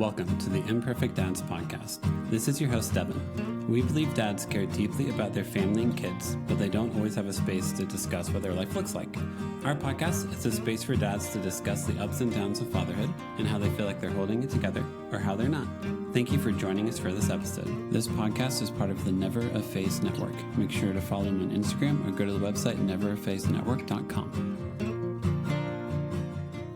Welcome to the Imperfect Dads Podcast. This is your host, Devin. We believe dads care deeply about their family and kids, but they don't always have a space to discuss what their life looks like. Our podcast is a space for dads to discuss the ups and downs of fatherhood and how they feel like they're holding it together or how they're not. Thank you for joining us for this episode. This podcast is part of the Never a Face Network. Make sure to follow them on Instagram or go to the website neverafacenetwork.com.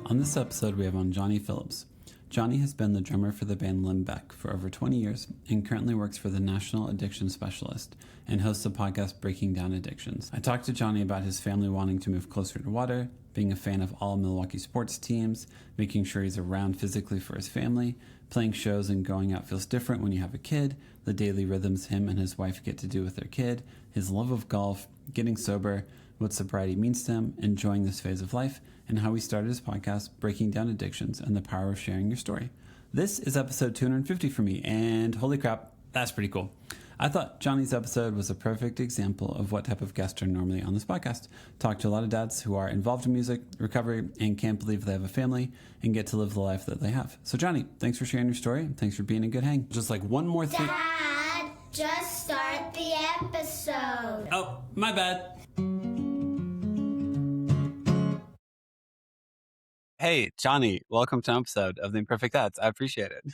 On this episode, we have on Jonny Phillips. Jonny has been the drummer for the band Limbeck for over 20 years and currently works for the National Addiction Specialist and hosts the podcast Breaking Down Addictions. I talked to Jonny about his family wanting to move closer to water, being a fan of all Milwaukee sports teams, making sure he's around physically for his family, playing shows and going out feels different when you have a kid, the daily rhythms him and his wife get to do with their kid, his love of golf, getting sober, what sobriety means to him, enjoying this phase of life, and how he started his podcast, Breaking Down Addictions, and the power of sharing your story. This is episode 250 for me, and holy crap, that's pretty cool. I thought Jonny's episode was a perfect example of what type of guests are normally on this podcast. Talk to a lot of dads who are involved in music, recovery, and can't believe they have a family and get to live the life that they have. So Jonny, thanks for sharing your story. Thanks for being a good hang. Just like one more thing. Dad, just start the episode. Oh, my bad. Hey, Jonny, welcome to an episode of the Imperfect Dads. I appreciate it.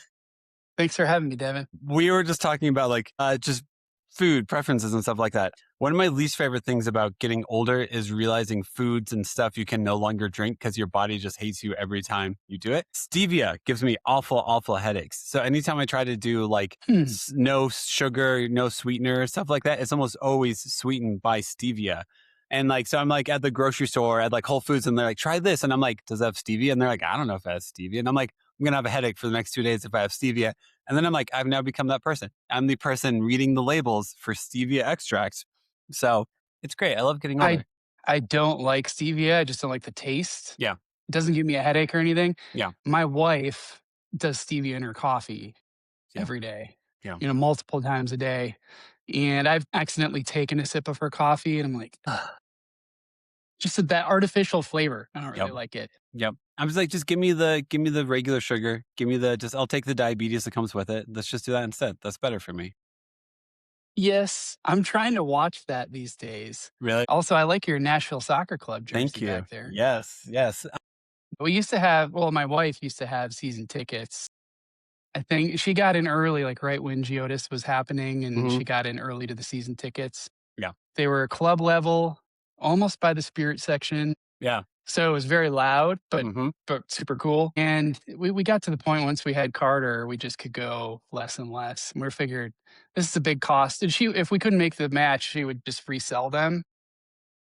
Thanks for having me, Devin. We were just talking about just food preferences and stuff like that. One of my least favorite things about getting older is realizing foods and stuff you can no longer drink because your body just hates you every time you do it. Stevia gives me awful headaches. So anytime I try to do no sugar, no sweetener, stuff like that, it's almost always sweetened by stevia. And so I'm at the grocery store at Whole Foods and they're like, try this. And I'm like, does it have stevia? And they're like, I don't know if it has stevia. And I'm like, I'm going to have a headache for the next 2 days if I have stevia. And then I'm like, I've now become that person. I'm the person reading the labels for stevia extracts. So it's great. I love getting older. I don't like stevia. I just don't like the taste. Yeah. It doesn't give me a headache or anything. Yeah. My wife does stevia in her coffee every day. Yeah. Multiple times a day. And I've accidentally taken a sip of her coffee and I'm like, ugh. Just that artificial flavor. I don't really like it. Yep. I'm just just give me the regular sugar. Give me I'll take the diabetes that comes with it. Let's just do that instead. That's better for me. Yes. I'm trying to watch that these days. Really? Also, I like your Nashville Soccer Club jersey Thank you. back there. Yes. We used to have, my wife used to have season tickets. I think she got in early, right when Geodis was happening, and she got in early to the season tickets. Yeah. They were club level, almost by the spirit section. Yeah. So it was very loud, but super cool. And we got to the point once we had Carter, we just could go less and less. And we figured this is a big cost. And if we couldn't make the match, she would just resell them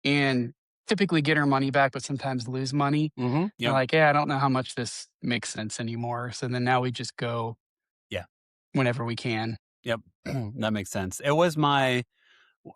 and typically get her money back, but sometimes lose money. Mm-hmm. Yep. I don't know how much this makes sense anymore. So then now we just go whenever we can. Yep. That makes sense. It was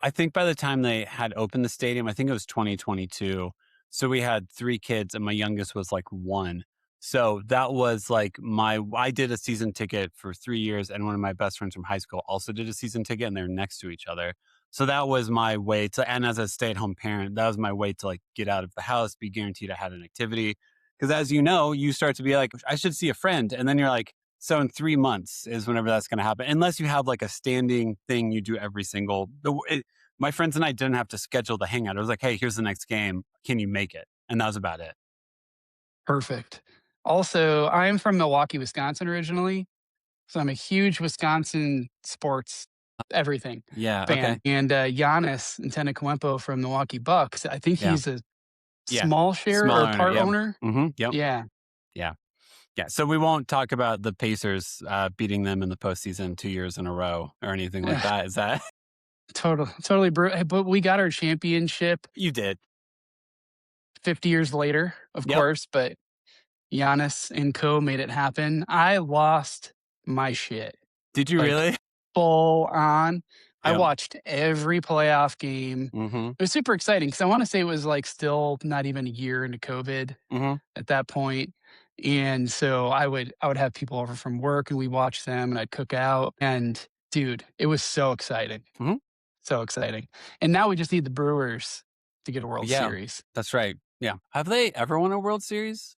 I think by the time they had opened the stadium, I think it was 2022. So we had 3 kids and my youngest was 1. So that was I did a season ticket for 3 years and one of my best friends from high school also did a season ticket and they're next to each other. So that was my way and as a stay-at-home parent, that was my way to get out of the house, be guaranteed I had an activity. Because as you know, you start to be like, I should see a friend. And then you're like, so in 3 months is whenever that's going to happen. Unless you have a standing thing you do every single. My friends and I didn't have to schedule the hangout. It was like, hey, here's the next game. Can you make it? And that was about it. Perfect. Also, I'm from Milwaukee, Wisconsin originally. So I'm a huge Wisconsin sports everything fan. Okay. And Giannis Antetokounmpo from Milwaukee Bucks, I think he's a small share or part owner. Mm-hmm. Yep. Yeah. Yeah, so we won't talk about the Pacers beating them in the postseason 2 years in a row or anything like that. Is that totally brutal? But we got our championship. You did 50 years later, of course. But Giannis and co made it happen. I lost my shit. Did you really? Full on. I watched every playoff game. Mm-hmm. It was super exciting because I want to say it was still not even a year into COVID at that point. And so I would have people over from work and we watch them and I'd cook out. And dude, it was so exciting. Mm-hmm. So exciting. And now we just need the Brewers to get a World Series. That's right. Yeah. Have they ever won a World Series?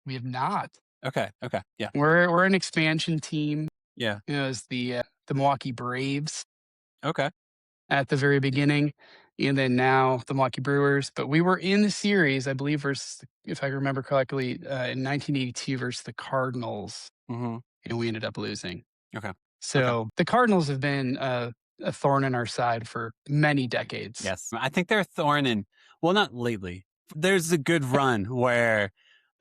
We have not. Okay. Okay. Yeah. We're an expansion team. Yeah. As the Milwaukee Braves Okay. at the very beginning, and then now the Milwaukee Brewers. But we were in the series, I believe, versus, if I remember correctly, in 1982 versus the Cardinals, Mm-hmm. and we ended up losing. Okay. Okay. So the Cardinals have been a thorn in our side for many decades. Yes. I think they're a thorn in, well, not lately. There's a good run where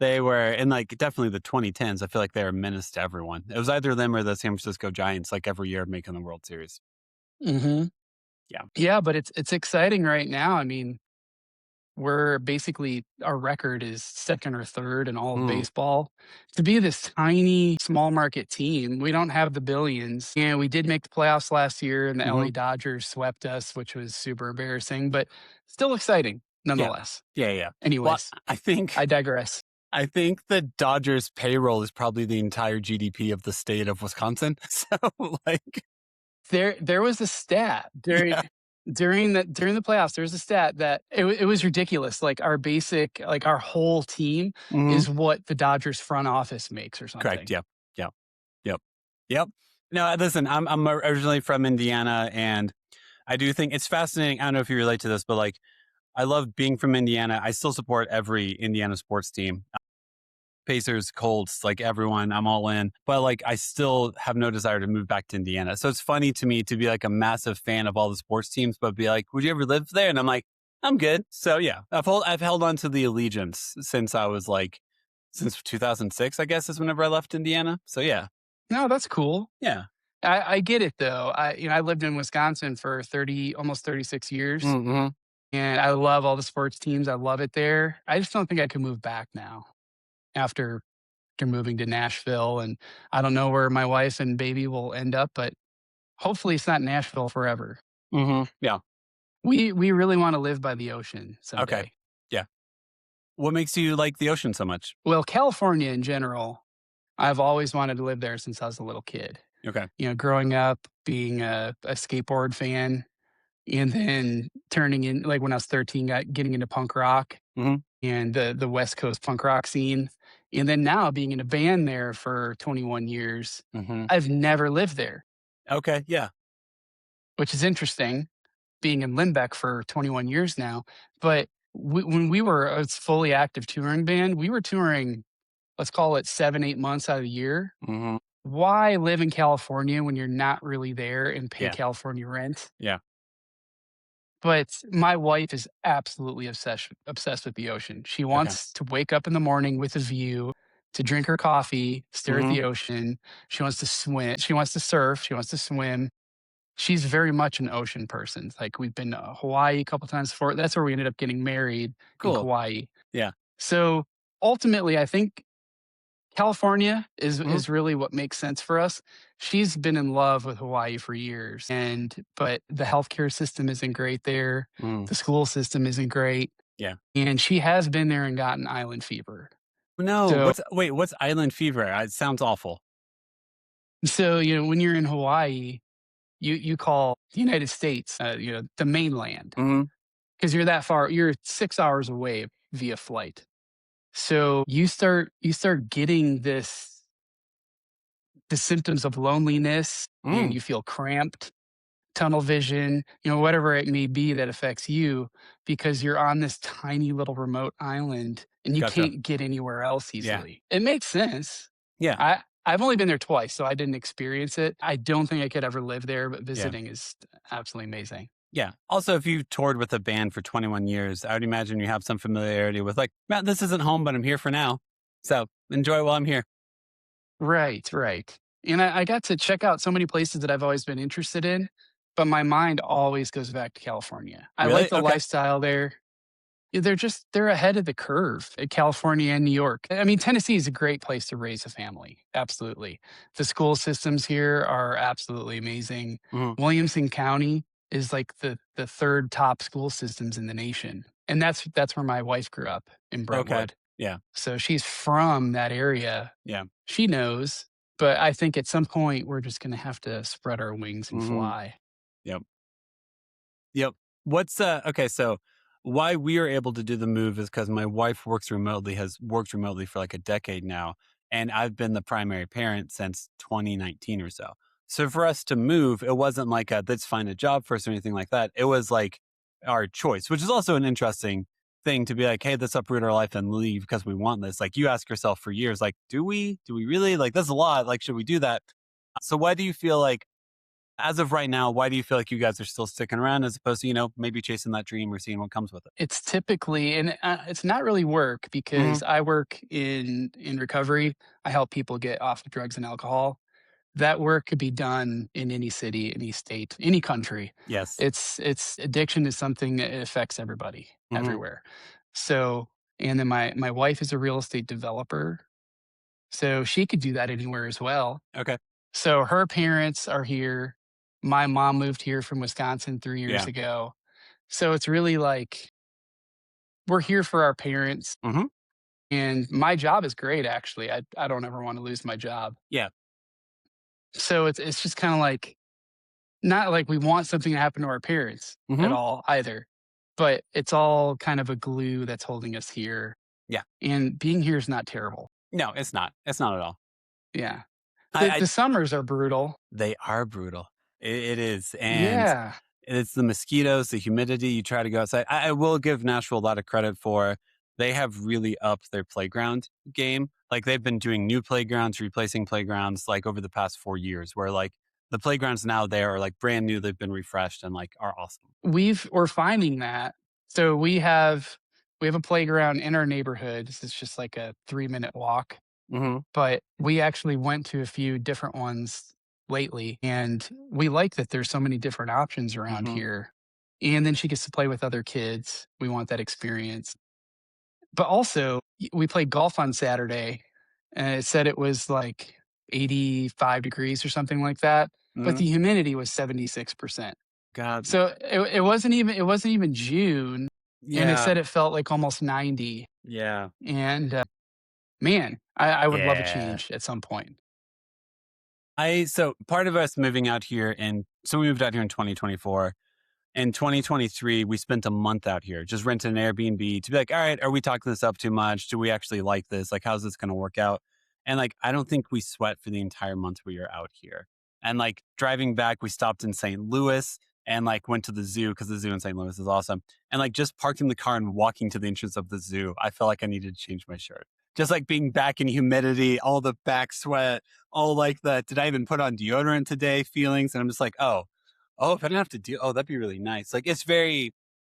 they were in like definitely the 2010s. I feel like they were a menace to everyone. It was either them or the San Francisco Giants, like every year making the World Series. Mm-hmm. Yeah. Yeah, but it's exciting right now. I mean, we're basically our record is second or third in all of baseball. To be this tiny, small market team, we don't have the billions. And we did make the playoffs last year, and the LA Dodgers swept us, which was super embarrassing, but still exciting nonetheless. Yeah. Yeah. Anyways, Well, I digress. I think the Dodgers payroll is probably the entire GDP of the state of Wisconsin. So like, There was a stat yeah. during the playoffs. There was a stat that it was ridiculous. Like our whole team is what the Dodgers front office makes or something. Correct. Yep. Yep. Yep. Yep. No, listen, I'm originally from Indiana, and I do think it's fascinating. I don't know if you relate to this, but like, I love being from Indiana. I still support every Indiana sports team. Pacers, Colts, like everyone, I'm all in. But like, I still have no desire to move back to Indiana. So it's funny to me to be like a massive fan of all the sports teams, but be like, would you ever live there? And I'm like, I'm good. So yeah, I've held on to the allegiance since I was like, since 2006, I guess is whenever I left Indiana. So yeah. No, that's cool. Yeah. I get it though. I lived in Wisconsin for almost 36 years, Mm-hmm. and I love all the sports teams. I love it there. I just don't think I could move back now after moving to Nashville, and I don't know where my wife and baby will end up, but hopefully it's not Nashville forever. Mm-hmm. Yeah. We really want to live by the ocean someday. Okay. Yeah. What makes you like the ocean so much? Well, California in general, I've always wanted to live there since I was a little kid. Okay. Growing up, being a skateboard fan, and then turning in, like when I was 13, getting into punk rock and the West Coast punk rock scene. And then now being in a band there for 21 years, I've never lived there. Okay. Yeah. Which is interesting, being in Limbeck for 21 years now. But when we were a fully active touring band, we were touring, let's call it 7-8 months out of the year. Why live in California when you're not really there and pay California rent? Yeah. But my wife is absolutely obsessed with the ocean. She wants to wake up in the morning with a view, to drink her coffee, stare at the ocean. She wants to swim. She wants to surf. She wants to swim. She's very much an ocean person. Like, we've been to Hawaii a couple times before. That's where we ended up getting married in Hawaii. Yeah. So ultimately, I think California is really what makes sense for us. She's been in love with Hawaii for years, but the healthcare system isn't great there. The school system isn't great. Yeah. And she has been there and gotten island fever. No. So, What's island fever? It sounds awful. So, when you're in Hawaii, you call the United States, the mainland, because you're that far. You're 6 hours away via flight. So you start getting the symptoms of loneliness, and you feel cramped, tunnel vision, whatever it may be that affects you, because you're on this tiny little remote island and you can't get anywhere else easily. Yeah. It makes sense. Yeah. I've only been there twice, so I didn't experience it. I don't think I could ever live there, but visiting is absolutely amazing. Yeah. Also, if you toured with a band for 21 years, I would imagine you have some familiarity with like, man, this isn't home, but I'm here for now. So enjoy while I'm here. Right. And I got to check out so many places that I've always been interested in, but my mind always goes back to California. I like the lifestyle there. They're ahead of the curve at California and New York. I mean, Tennessee is a great place to raise a family. Absolutely. The school systems here are absolutely amazing. Williamson County is like the third top school systems in the nation. And that's where my wife grew up, in Brentwood. Okay. Yeah. So she's from that area. Yeah. She knows, but I think at some point we're just going to have to spread our wings and fly. Yep. What's okay, so why we are able to do the move is because my wife has worked remotely for like a decade now. And I've been the primary parent since 2019 or so. So for us to move, it wasn't like let's find a job first or anything like that. It was like our choice, which is also an interesting thing to be like, hey, let's uproot our life and leave because we want this. Like you ask yourself for years, like, do we really? Like, that's a lot. Like, should we do that? So why do you feel like, as of right now, why do you feel like you guys are still sticking around as opposed to, maybe chasing that dream or seeing what comes with it? It's typically, and it's not really work Hmm. because I work in recovery. I help people get off of drugs and alcohol. That work could be done in any city, any state, any country. Yes. It's addiction is something that affects everybody Hmm. everywhere. So, and then my wife is a real estate developer, so she could do that anywhere as well. Okay. So her parents are here. My mom moved here from Wisconsin 3 years Yeah. ago. So it's really like we're here for our parents, Hmm. and my job is great actually. I don't ever want to lose my job. Yeah. So it's just kind of like not like we want something to happen to our parents at Hmm. all either, but it's all kind of a glue that's holding us here. Yeah. And being here is not terrible. No, it's not. It's not at all. Yeah. I, The I the summers are brutal. They are brutal. It is, and Yeah. it's the mosquitoes, the humidity. You try to go outside. I will give Nashville a lot of credit for they have really upped their playground game. Like they've been doing new playgrounds, replacing playgrounds like over the past 4 years, where like the playgrounds now there are like brand new. They've been refreshed and like are awesome. We're finding that. So we have a playground in our neighborhood. It's just like a 3-minute walk, Hmm. but we actually went to a few different ones lately, and we like that there's so many different options around Hmm. here. And then she gets to play with other kids. We want that experience. But also, we played golf on Saturday, and it said it was like 85 degrees or something like that, but Hmm. the humidity was 76%. God, So it wasn't even June, and it yeah, said it felt like almost 90. yeah, And, man, I would love a yeah. change at some point. So part of us moving out here, and so we moved out here in 2024. In 2023, we spent a month out here, just renting an Airbnb to be like, all right, are we talking this up too much? Do we actually like this? Like, how's this going to work out? And like, I don't think we sweat for the entire month we were out here. And like driving back, we stopped in St. Louis and like went to the zoo because the zoo in St. Louis is awesome. And like just parking the car and walking to the entrance of the zoo, I felt like I needed to change my shirt. Just like being back in humidity, all the back sweat, all like the, did I even put on deodorant today feelings? And I'm just like, oh, if I didn't have to do, oh, that'd be really nice. Like it's very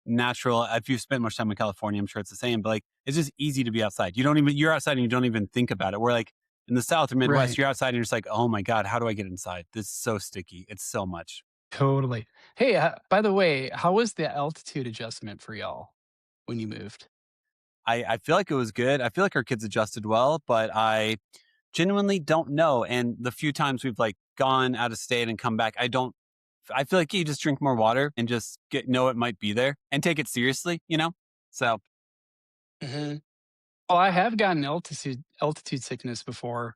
natural. If you've spent much time in California, I'm sure it's the same, but like it's just easy to be outside. You're outside and you don't even think about it. We're like in the South or Midwest, Right. you're outside and you're just like, oh my God, how do I get inside? This is so sticky. It's so much. Totally. Hey, by the way, how was the altitude adjustment for y'all when you moved? I feel like it was good. I feel like our kids adjusted well, but I genuinely don't know. And the few times we've like gone out of state and come back, I feel like you just drink more water and just know it might be there and take it seriously. So Mhm. Well, I have gotten altitude sickness before.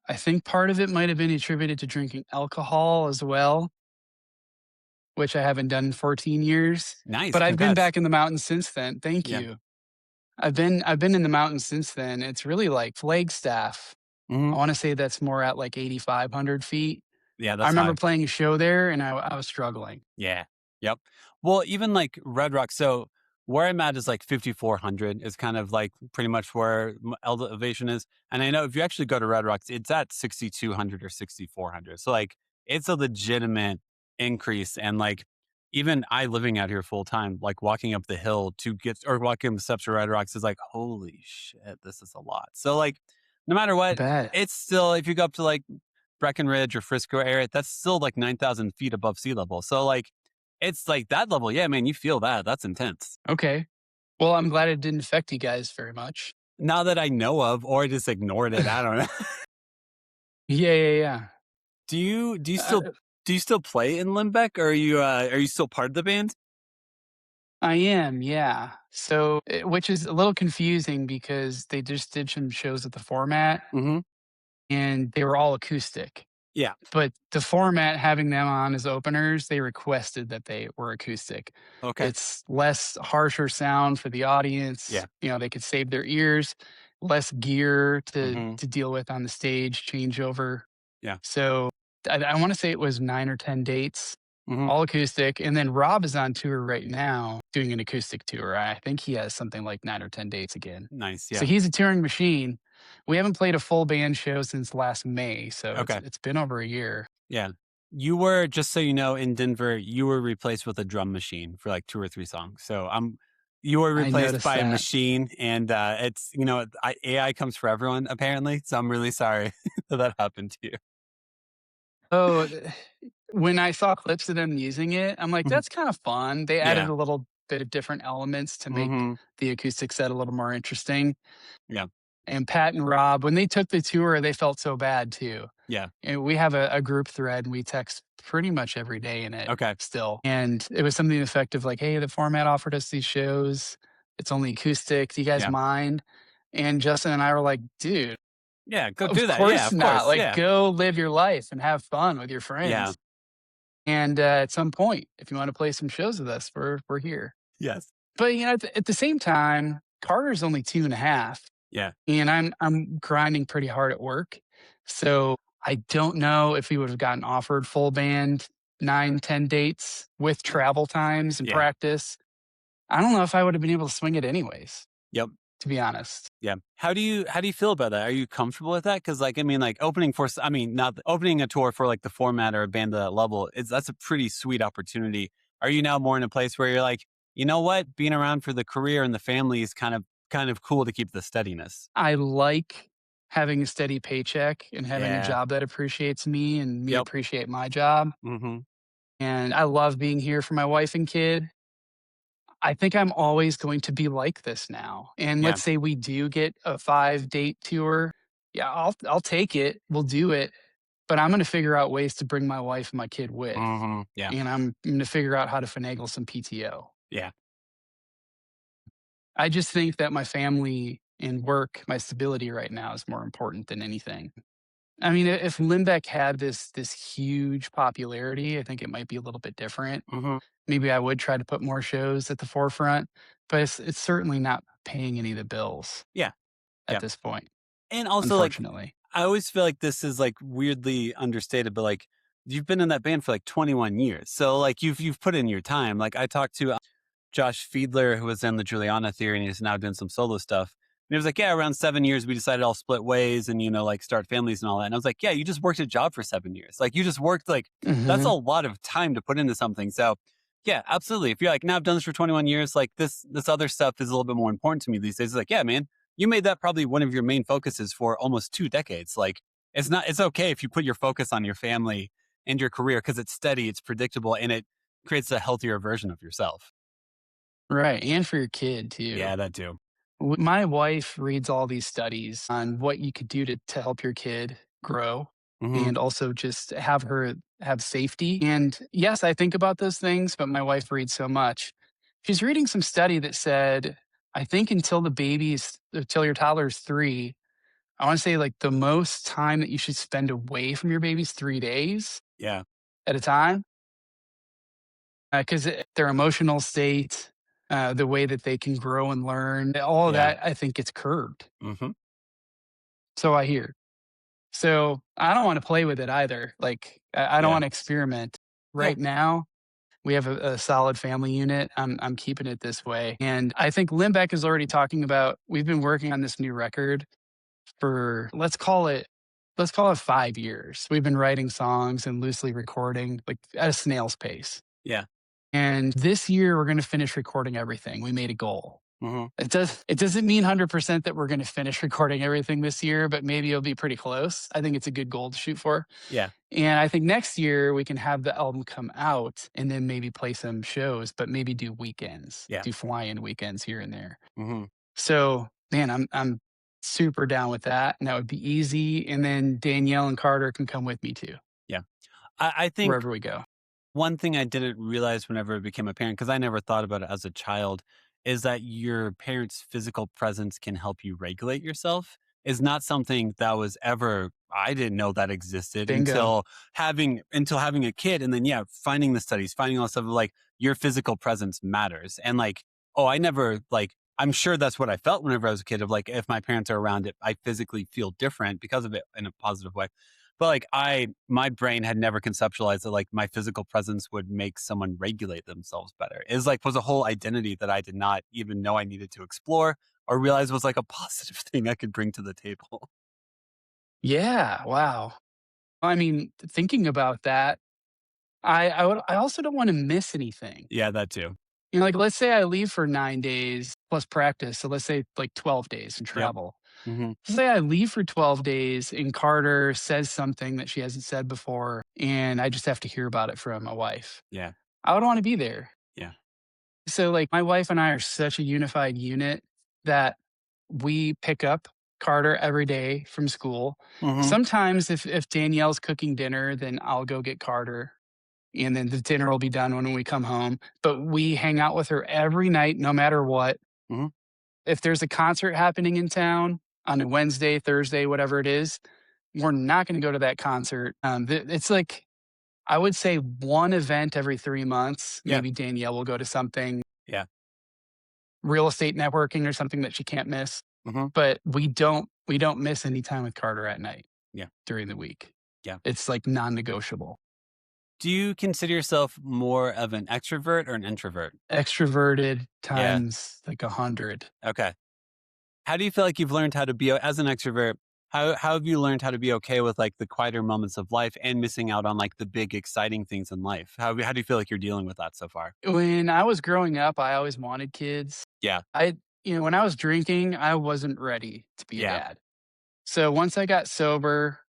I think part of it might have been attributed to drinking alcohol as well, which I haven't done in 14 years. nice. But I've been Congrats. back in the mountains since then. Thank Yeah. you. I've been in the mountains since then. It's really like Flagstaff. I Hmm. want to say that's more at like 8,500 feet. Yeah, I that's remember high. playing a show there, and I was struggling. Yeah. Yep. Well, even like Red Rock. So where I'm at is like 5,400 is kind of like pretty much where elevation is. And I know if you actually go to Red Rocks, it's at 6,200 or 6,400. So like it's a legitimate increase. And like even I living out here full time, like walking up the hill to get or walking up the steps of Red Rocks is like, holy shit, this is a lot. So like no matter I what, bet. it's still, if you go up to like Breckenridge or Frisco area, that's still like 9,000 feet above sea level. So like, it's like that level. Yeah, man, you feel that. That's intense. Okay. Well, I'm glad it didn't affect you guys very much. Now that I know of, or I just ignored it. I don't know. Yeah, yeah, yeah. Do you Uh, still play in Limbeck, or are you still part of the band? I am, yeah. So, which is a little confusing because they just did some shows at the format Hmm. and they were all acoustic. Yeah. But the format having them on as openers, they requested that they were acoustic. Okay. It's less harsher sound for the audience. Yeah. They could save their ears. less gear Mm-hmm. to deal with on the stage, changeover. Yeah. So I want to say it was 9 or 10 dates, Mm-hmm. all acoustic. And then Rob is on tour right now doing an acoustic tour. I think he has something like 9 or 10 dates again. Nice. So Yeah. he's a touring machine. We haven't played a full band show since last May. So Okay. it's been over a year. Yeah. You were, just so you know, in Denver, you were replaced with a drum machine for like 2 or 3 songs. So you were I replaced noticed by a that. machine, and it's, AI comes for everyone apparently. So I'm really sorry that happened to you. Oh, when I saw clips of them using it, I'm like, Mhm. that's kind of fun. They added Yeah. a little bit of different elements to make Mm-hmm. the acoustic set a little more interesting. Yeah. And Pat and Rob, when they took the tour, they felt so bad too. Yeah. And we have a group thread and we text pretty much every day in it Okay. still. And it was something effective like, hey, the format offered us these shows. It's only acoustic. Do you guys Yeah. mind? And Justin and I were like, dude, Yeah. Go of do that. Yeah. course Of not. course. Like, Yeah. go live your life and have fun with your Yeah. friends. And at some point, if you want to play some shows with us, we're here. Yes. But at the same time, Carter's only 2.5, Yeah. and I'm grinding pretty hard at work. So I don't know if we would have gotten offered full band 9, 10 dates with travel times and Yeah. practice. I don't know if I would have been able to swing it anyways, Yep. to be honest. Yeah. How do you feel about that? Are you comfortable with that? Because not opening a tour for like the format or a band at that level that's a pretty sweet opportunity. Are you now more in a place where you're like, you know what, being around for the career and the family is kind of cool to keep the steadiness? I like having a steady paycheck and having a Yeah. job that appreciates me and me Yep. appreciate my job. Mm-hmm. And I love being here for my wife and kid. I think I'm always going to be like this now. And Yeah. let's say we do get a 5-date tour. Yeah, I'll take it. We'll do it. But I'm going to figure out ways to bring my wife and my kid with. Mm-hmm. Yeah. And I'm going to figure out how to finagle some PTO. Yeah. I just think that my family and work, my stability right now is more important than anything. I mean, if Limbeck had this huge popularity, I think it might be a little bit different. Mm-hmm. Maybe I would try to put more shows at the forefront, but it's certainly not paying any of the bills Yeah. at Yeah. this point, And also, like, unfortunately. I always feel like this is like weirdly understated, but like you've been in that band for like 21 years. So like you've put in your time. Like I talked to Josh Fiedler, who was in the Juliana Theory, and he's now doing some solo stuff. And he was like, yeah, around 7 years, we decided all split ways and, like start families and all that. And I was like, yeah, you just worked a job for 7 years. Like you just worked that's a Mhm. lot of time to put into something. So yeah, absolutely. If you're like, now I've done this for 21 years, like this other stuff is a little bit more important to me these days. It's like, yeah, man, you made that probably one of your main focuses for almost 2 decades. Like it's okay if you put your focus on your family and your career because it's steady, it's predictable, and it creates a healthier version of yourself. Right, and for your kid too. Yeah, that too. My wife reads all these studies on what you could do to help your kid grow Mm-hmm. and also just have her have safety. And yes, I think about those things, but my wife reads so much. She's reading some study that said, I think until your toddler's 3, I want to say like the most time that you should spend away from your baby's 3 days Yeah. at a time, because their emotional state, the way that they can grow and learn, all of Yeah. that, I think gets curbed. Mm-hmm. So I hear. So I don't want to play with it either. Like I don't Yeah. want to experiment. Yeah. Right now, we have a solid family unit. I'm keeping it this way. And I think Limbeck is already talking about, we've been working on this new record for let's call it 5 years. We've been writing songs and loosely recording like at a snail's pace. Yeah. And this year we're going to finish recording everything. We made a goal. Mm-hmm. It doesn't mean 100% that we're going to finish recording everything this year, but maybe it'll be pretty close. I think it's a good goal to shoot for. Yeah. And I think next year we can have the album come out and then maybe play some shows, but maybe do weekends, Yeah. do fly-in weekends here and there. Mm-hmm. So, man, I'm super down with that, and that would be easy. And then Danielle and Carter can come with me too, Yeah. I think wherever we go. one thing I didn't realize whenever I became a parent, because I never thought about it as a child, is that your parents' physical presence can help you regulate yourself. Is not something that was ever, I didn't know that existed Bingo. until having a kid. And then, yeah, finding the studies, finding all the stuff like your physical presence matters. And like, oh, I never like, I'm sure that's what I felt whenever I was a kid of like, if my parents are around it, I physically feel different because of it in a positive way. But like my brain had never conceptualized that like my physical presence would make someone regulate themselves better. It was a whole identity that I did not even know I needed to explore or realize was like a positive thing I could bring to the table. Yeah, wow. I mean, thinking about that, I also don't wanna miss anything. Yeah, that too. You know, like, let's say I leave for 9 days plus practice, so let's say, like, 12 days and Yep. travel. Hmm. Let's say I leave for 12 days and Carter says something that she hasn't said before, and I just have to hear about it from my wife. Yeah. I would wanna be there. Yeah. So, like, my wife and I are such a unified unit that we pick up Carter every day from school. Hmm. Sometimes if Danielle's cooking dinner, then I'll go get Carter, and then the dinner will be done when we come home, but we hang out with her every night no matter what. Hmm. If there's a concert happening in town on a Wednesday, Thursday, whatever it is, we're not gonna go to that concert. It's like, I would say 1 event every 3 months. Yeah. Maybe Danielle will go to something, Yeah. real estate networking or something that she can't miss, Hmm. but we don't miss any time with Carter at night Yeah. during the week. Yeah. It's, like, non-negotiable. Do you consider yourself more of an extrovert or an introvert? Extroverted Yeah. times, like, 100. Okay. How do you feel like you've learned how to be as an extrovert? How have you learned how to be okay with like the quieter moments of life and missing out on like the big exciting things in life? How do you feel like you're dealing with that so far? When I was growing up, I always wanted kids. Yeah. I when I was drinking, I wasn't ready to be a Yeah. dad. So once I got sober,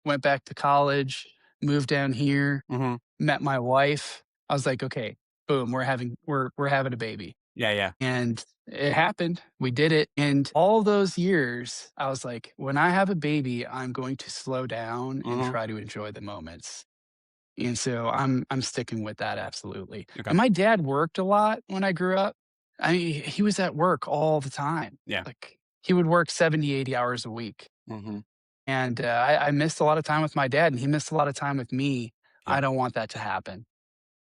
went back to college, moved down here, Hmm. met my wife, I was like, "Okay, boom, we're having a baby." Yeah. Yeah. And it happened. We did it. And all those years, I was like, when I have a baby, I'm going to slow down and Hmm. try to enjoy the moments. And so I'm sticking with that absolutely. Okay. And my dad worked a lot when I grew up. I mean, he was at work all the time. Yeah. Like he would work 70, 80 hours a week. Hmm. And I missed a lot of time with my dad, and he missed a lot of time with me. Yeah. I don't want that to happen.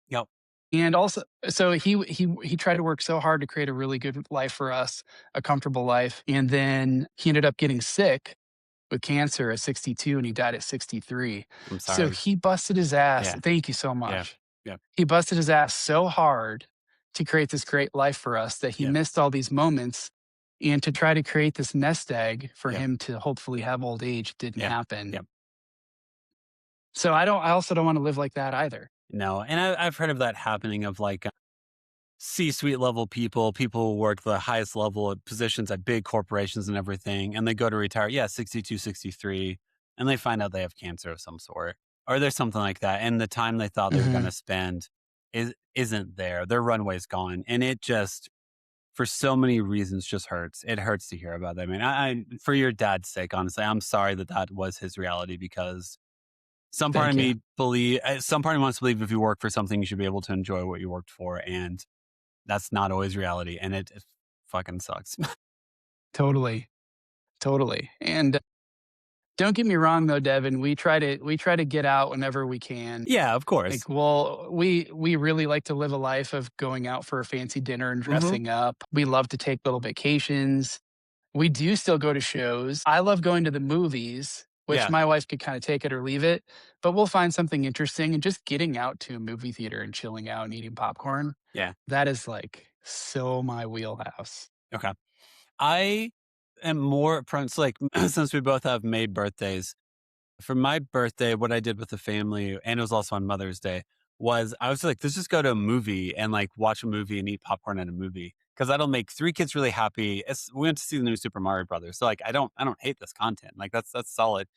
Yep. And also, so he tried to work so hard to create a really good life for us, a comfortable life, and then he ended up getting sick with cancer at 62, and he died at 63. I'm So sorry. he busted his ass. Yeah. Thank you so Yeah. much. Yeah. He busted his ass so hard to create this great life for us that he Yeah. missed all these moments. And to try to create this nest egg for Yeah. him to hopefully have old age didn't Yeah. happen. Yeah. So I also don't want to live like that either. No. And I've heard of that happening of like C-suite level people who work the highest level of positions at big corporations and everything, and they go to retire, yeah, 62, 63, and they find out they have cancer of some sort, or there's something like that, and the time they thought they were Mhm. gonna spend isn't there. Their runway's gone, and it just, for so many reasons, just hurts. It hurts to hear about that. I mean, I for your dad's sake, honestly, I'm sorry that that was his reality because Thank you. some part of me wants to believe if you work for something, you should be able to enjoy what you worked for, and that's not always reality, and it fucking sucks. Totally. Totally. And don't get me wrong though, Devin, we try to get out whenever we can. Yeah, of course. Like, well, we really like to live a life of going out for a fancy dinner and Mhm. dressing up. We love to take little vacations. We do still go to shows. I love going to the movies, which Yeah, my wife could kind of take it or leave it, but we'll find something interesting and just getting out to a movie theater and chilling out and eating popcorn. yeah, That is like so my wheelhouse. okay. I am more prone so, like, since we both have May birthdays, for my birthday, what I did with the family, and it was also on Mother's Day, was I was like, let's just go to a movie and like watch a movie and eat popcorn at a movie because that'll make three kids really happy. We went to see the new Super Mario Brothers, so like I don't hate this content. Like that's solid,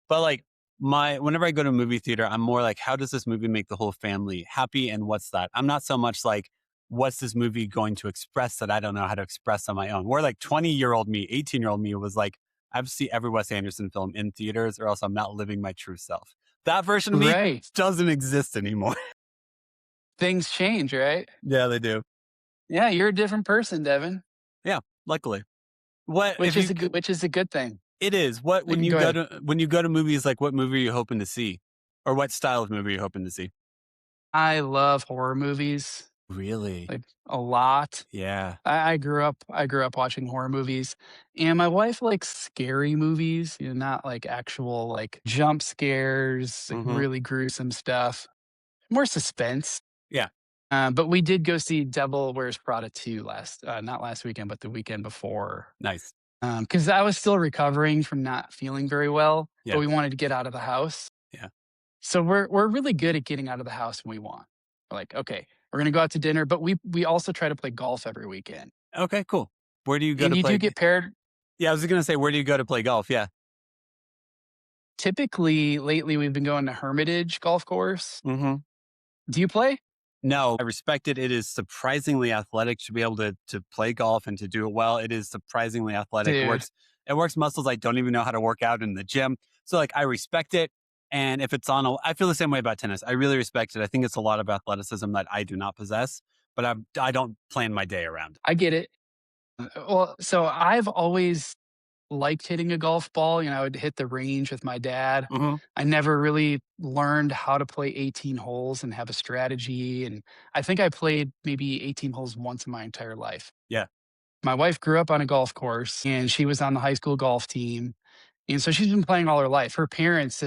but like my whenever I go to a movie theater, I'm more like, how does this movie make the whole family happy, and what's that? I'm not so much like, what's this movie going to express that I don't know how to express on my own. Where like 20-year-old me, 18-year-old me was like, I have to see every Wes Anderson film in theaters or else I'm not living my true self. That version of me Right. doesn't exist anymore. Things change, right? Yeah, they do. Yeah, you're a different person, Devin, Yeah, luckily. What if which is you a good thing. it is. What Go ahead. when you go to movies, like what movie are you hoping to see? Or what style of movie are you hoping to see? I love horror movies. Really? like a lot. Yeah. I grew up watching horror movies, and my wife likes scary movies, not like actual like jump scares, like Mm-hmm. really gruesome stuff. More suspense. Yeah. But we did go see Devil Wears Prada 2 not last weekend, but the weekend before. Nice. Because I was still recovering from not feeling very well, but Yeah. we wanted to get out of the house. Yeah. So we're really good at getting out of the house when we want. We're like, okay, we're gonna go out to dinner, but we also try to play golf every weekend. Okay, cool. Where do you go And to you do play? get paired. Yeah, I was going to say, where do you go to play golf? Yeah. Typically, lately we've been going to Hermitage Golf Course. Mm-hmm. Do you play? No, I respect it. It is surprisingly athletic to be able to play golf and to do it well. It is surprisingly athletic. Dude, It works muscles I don't even know how to work out in the gym. So like I respect it. And if it's on, I feel the same way about tennis. I really respect it. I think it's a lot of athleticism that I do not possess, but I don't plan my day around. I get it. Well, so I've always liked hitting a golf ball. I would hit the range with my dad. Mm-hmm. I never really learned how to play 18 holes and have a strategy. And I think I played maybe 18 holes once in my entire life. Yeah. My wife grew up on a golf course and she was on the high school golf team. And so she's been playing all her life. Her parents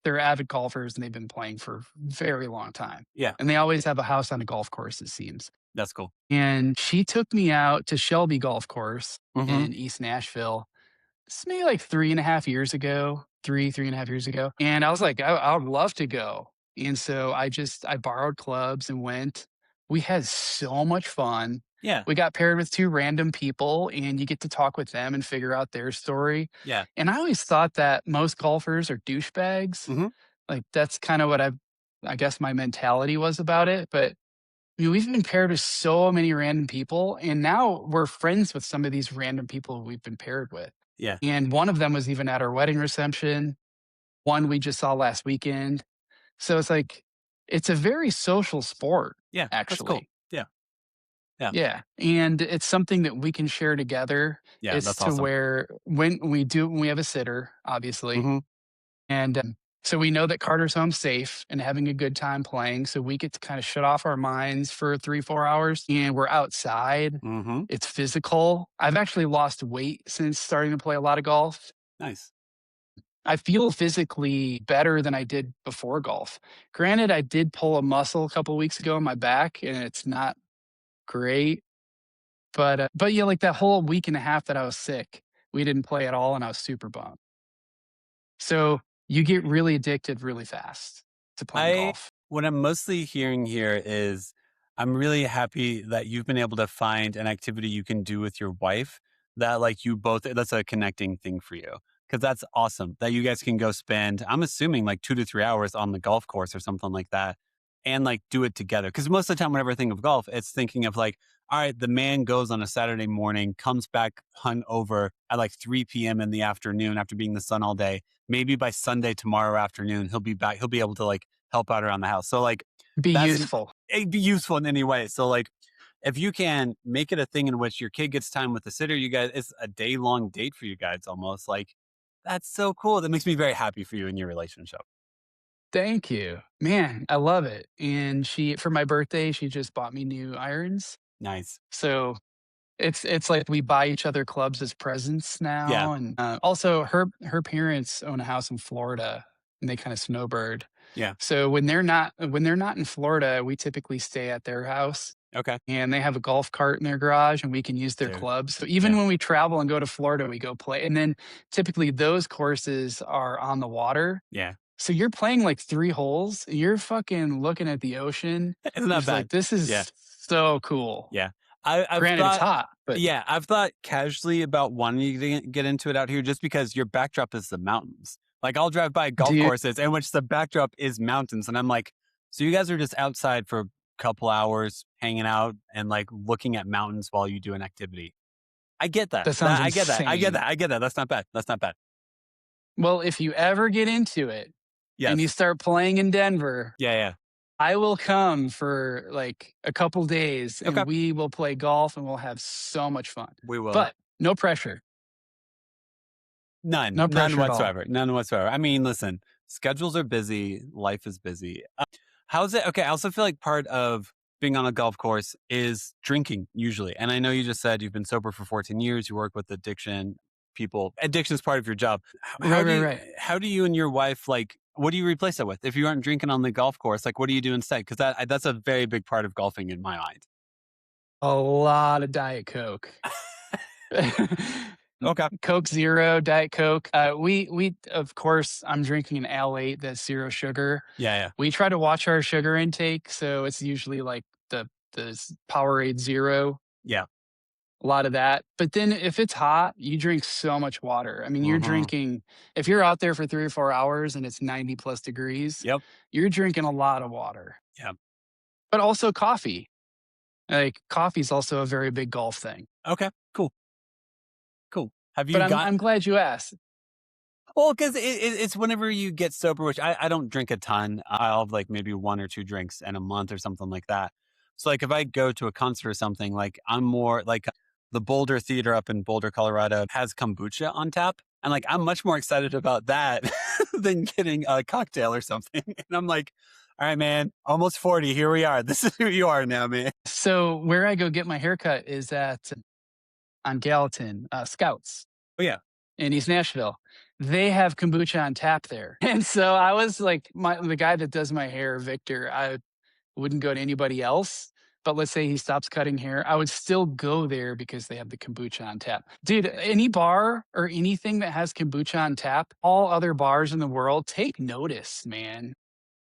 they're avid golfers and they've been playing for a very long time. Yeah. And they always have a house on a golf course, it seems. That's cool. And she took me out to Shelby Golf Course Mm-hmm. in East Nashville. This is maybe like 3.5 years ago, 3.5 years ago. And I was like, I would love to go. And so I borrowed clubs and went. We had so much fun. Yeah. We got paired with two random people and you get to talk with them and figure out their story. Yeah. And I always thought that most golfers are douchebags. Mm-hmm. Like that's kind of what I guess my mentality was about it. But we've been paired with so many random people, and now we're friends with some of these random people we've been paired with. Yeah. And one of them was even at our wedding reception. One we just saw last weekend. So it's like, it's a very social sport, Yeah. That's cool. actually. Yeah. Yeah. Yeah. And it's something that we can share together. Yeah. It's That's to awesome. where when we have a sitter, obviously. Mm-hmm. And so we know that Carter's home safe and having a good time playing. So we get to kind of shut off our minds for 3-4 hours and we're outside. Mm-hmm. It's physical. I've actually lost weight since starting to play a lot of golf. Nice. I feel physically better than I did before golf. Granted, I did pull a muscle a couple weeks ago in my back and it's not great. But yeah, like that whole week and a half that I was sick, we didn't play at all and I was super bummed. So you get really addicted really fast to playing golf. What I'm mostly hearing here is I'm really happy that you've been able to find an activity you can do with your wife that like you both, that's a connecting thing for you. Cause that's awesome that you guys can go spend, I'm assuming like 2 to 3 hours on the golf course or something like that and like do it together. Cause most of the time, whenever I think of golf, it's thinking of like, all right, the man goes on a Saturday morning, comes back hungover at like 3 p.m. in the afternoon after being in the sun all day. Maybe by Sunday tomorrow afternoon, he'll be back. He'll be able to like help out around the house. So like Be that's useful. it'd be useful in any way. So like if you can make it a thing in which your kid gets time with the sitter, you guys, it's a day-long date for you guys almost. Like that's so cool. That makes me very happy for you in your relationship. Thank you. Man, I love it. And for my birthday, she just bought me new irons. Nice. So it's like we buy each other clubs as presents Yeah. now. And also her parents own a house in Florida and they kind of snowbird. Yeah. So when they're not in Florida, we typically stay at their house. Okay. And they have a golf cart in their garage and we can use their Dude. clubs. So even when we travel and go to Florida, we go play. And then typically those courses are on the water. Yeah. So you're playing like 3 holes. You're fucking looking at the ocean. Isn't that It's bad? like, this is Yeah. so cool. Yeah. I've Granted, thought, it's hot, but yeah, I've thought casually about wanting to get into it out here just because your backdrop is the mountains. Like I'll drive by golf dude, courses in which the backdrop is mountains. And I'm like, so you guys are just outside for a couple hours hanging out and like looking at mountains while you do an activity. I get that. that sounds I get that. I get insane. that. I get that. That's not bad. That's not bad. Well, if you ever get into it Yes. and you start playing in Denver, Yeah. Yeah. I will come for like a couple days and Okay. we will play golf and we'll have so much fun. We will. But no pressure. None. No None pressure at all. whatsoever. None whatsoever. I mean, listen, schedules are busy. Life is busy. How's it? Okay. I also feel like part of being on a golf course is drinking usually. And I know you just said you've been sober for 14 years. You work with addiction people. Addiction is part of your job. Right. How do you and your wife, like, what do you replace that with? If you aren't drinking on the golf course, like, what do you do instead? Because that's a very big part of golfing in my mind. A lot of Diet Coke. Okay. Coke Zero, Diet Coke. We of course, I'm drinking an L8 that's zero sugar. Yeah. We try to watch our sugar intake, so it's usually like the Powerade Zero. Yeah. A lot of that. But then if it's hot, you drink so much water. I mean, you're Mhm. drinking, if you're out there for 3 or 4 hours and it's 90 plus degrees, Yep. you're drinking a lot of water. Yeah. But also coffee. Like coffee is also a very big golf thing. Okay. Cool. Have you But got? I'm glad you asked. Well, because it's whenever you get sober, which I don't drink a ton. I'll have like maybe 1 or 2 drinks in a month or something like that. So like if I go to a concert or something, like I'm more like the Boulder Theater up in Boulder, Colorado has kombucha on tap. And like I'm much more excited about that than getting a cocktail or something. And I'm like, all right, man, almost 40. Here we are. This is who you are now, man. So where I go get my haircut is at on Gallatin, Scouts. Oh, yeah. In East Nashville. They have kombucha on tap there. And so I was like, the guy that does my hair, Victor, I wouldn't go to anybody else. But let's say he stops cutting hair, I would still go there because they have the kombucha on tap. Dude, any bar or anything that has kombucha on tap, all other bars in the world, take notice, man.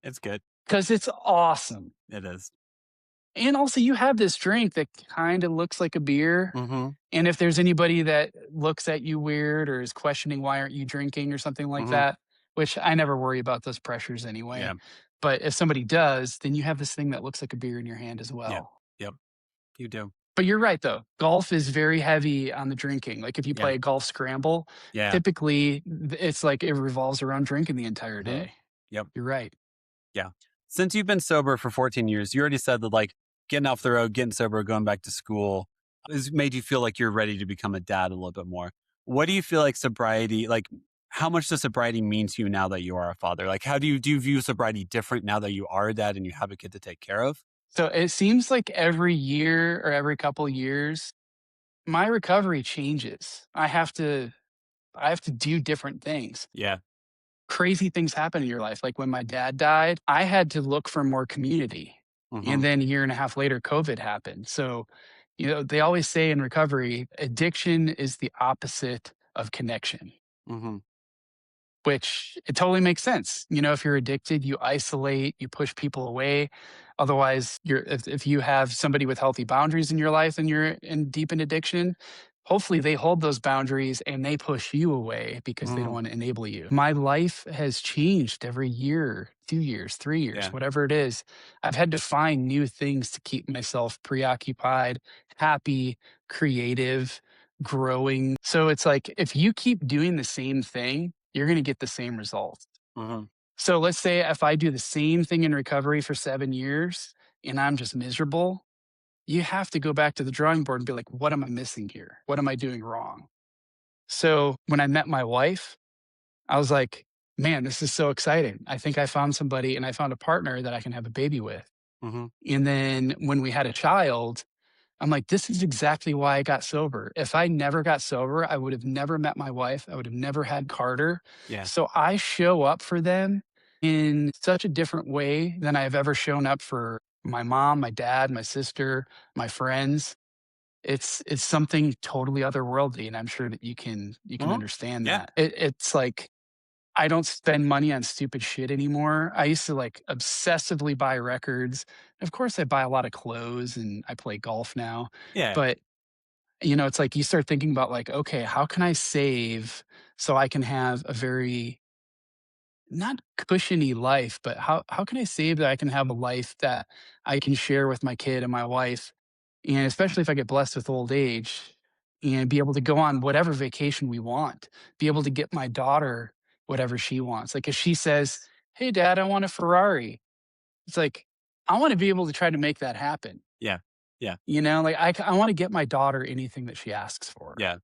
It's good. Because it's awesome. It is. And also, you have this drink that kind of looks like a beer. Mm-hmm. And if there's anybody that looks at you weird or is questioning why aren't you drinking or something like that, which I never worry about those pressures anyway. Yeah. But if somebody does, then you have this thing that looks like a beer in your hand as well. Yeah. Yep. You do. But you're right, though. Golf is very heavy on the drinking. Like if you play a golf scramble, typically it's like it revolves around drinking the entire day. Yep. You're right. Yeah. Since you've been sober for 14 years, you already said that like getting off the road, getting sober, going back to school has made you feel like you're ready to become a dad a little bit more. What do you feel like sobriety, like how much does sobriety mean to you now that you are a father? Like how do you view sobriety different now that you are a dad and you have a kid to take care of? So it seems like every year or every couple of years, my recovery changes. I have to do different things. Yeah. Crazy things happen in your life. Like when my dad died, I had to look for more community. And then a year and a half later, COVID happened. So, they always say in recovery, addiction is the opposite of connection, which it totally makes sense. If you're addicted, you isolate, you push people away. Otherwise, if you have somebody with healthy boundaries in your life and you're deep in addiction, hopefully they hold those boundaries and they push you away because they don't want to enable you. My life has changed every year, 2 years, 3 years, whatever it is. I've had to find new things to keep myself preoccupied, happy, creative, growing. So it's like, if you keep doing the same thing, you're going to get the same results. So let's say if I do the same thing in recovery for 7 years and I'm just miserable, you have to go back to the drawing board and be like, what am I missing here? What am I doing wrong? So when I met my wife, I was like, man, this is so exciting. I think I found somebody and I found a partner that I can have a baby with. And then when we had a child, I'm like, this is exactly why I got sober. If I never got sober, I would have never met my wife. I would have never had Carter. Yeah. So I show up for them in such a different way than I've ever shown up for my mom, my dad, my sister, my friends. It's something totally otherworldly, and I'm sure that you can understand that. It's like I don't spend money on stupid shit anymore. I used to like obsessively buy records. Of course, I buy a lot of clothes and I play golf now. Yeah. But it's like you start thinking about like, okay, how can I save so I can have a very not cushiony life, but how can I save that I can have a life that I can share with my kid and my wife, and especially if I get blessed with old age, and be able to go on whatever vacation we want, be able to get my daughter whatever she wants. Like if she says, "Hey, Dad, I want a Ferrari," it's like I want to be able to try to make that happen. Yeah. Yeah. Like I want to get my daughter anything that she asks for. Yeah.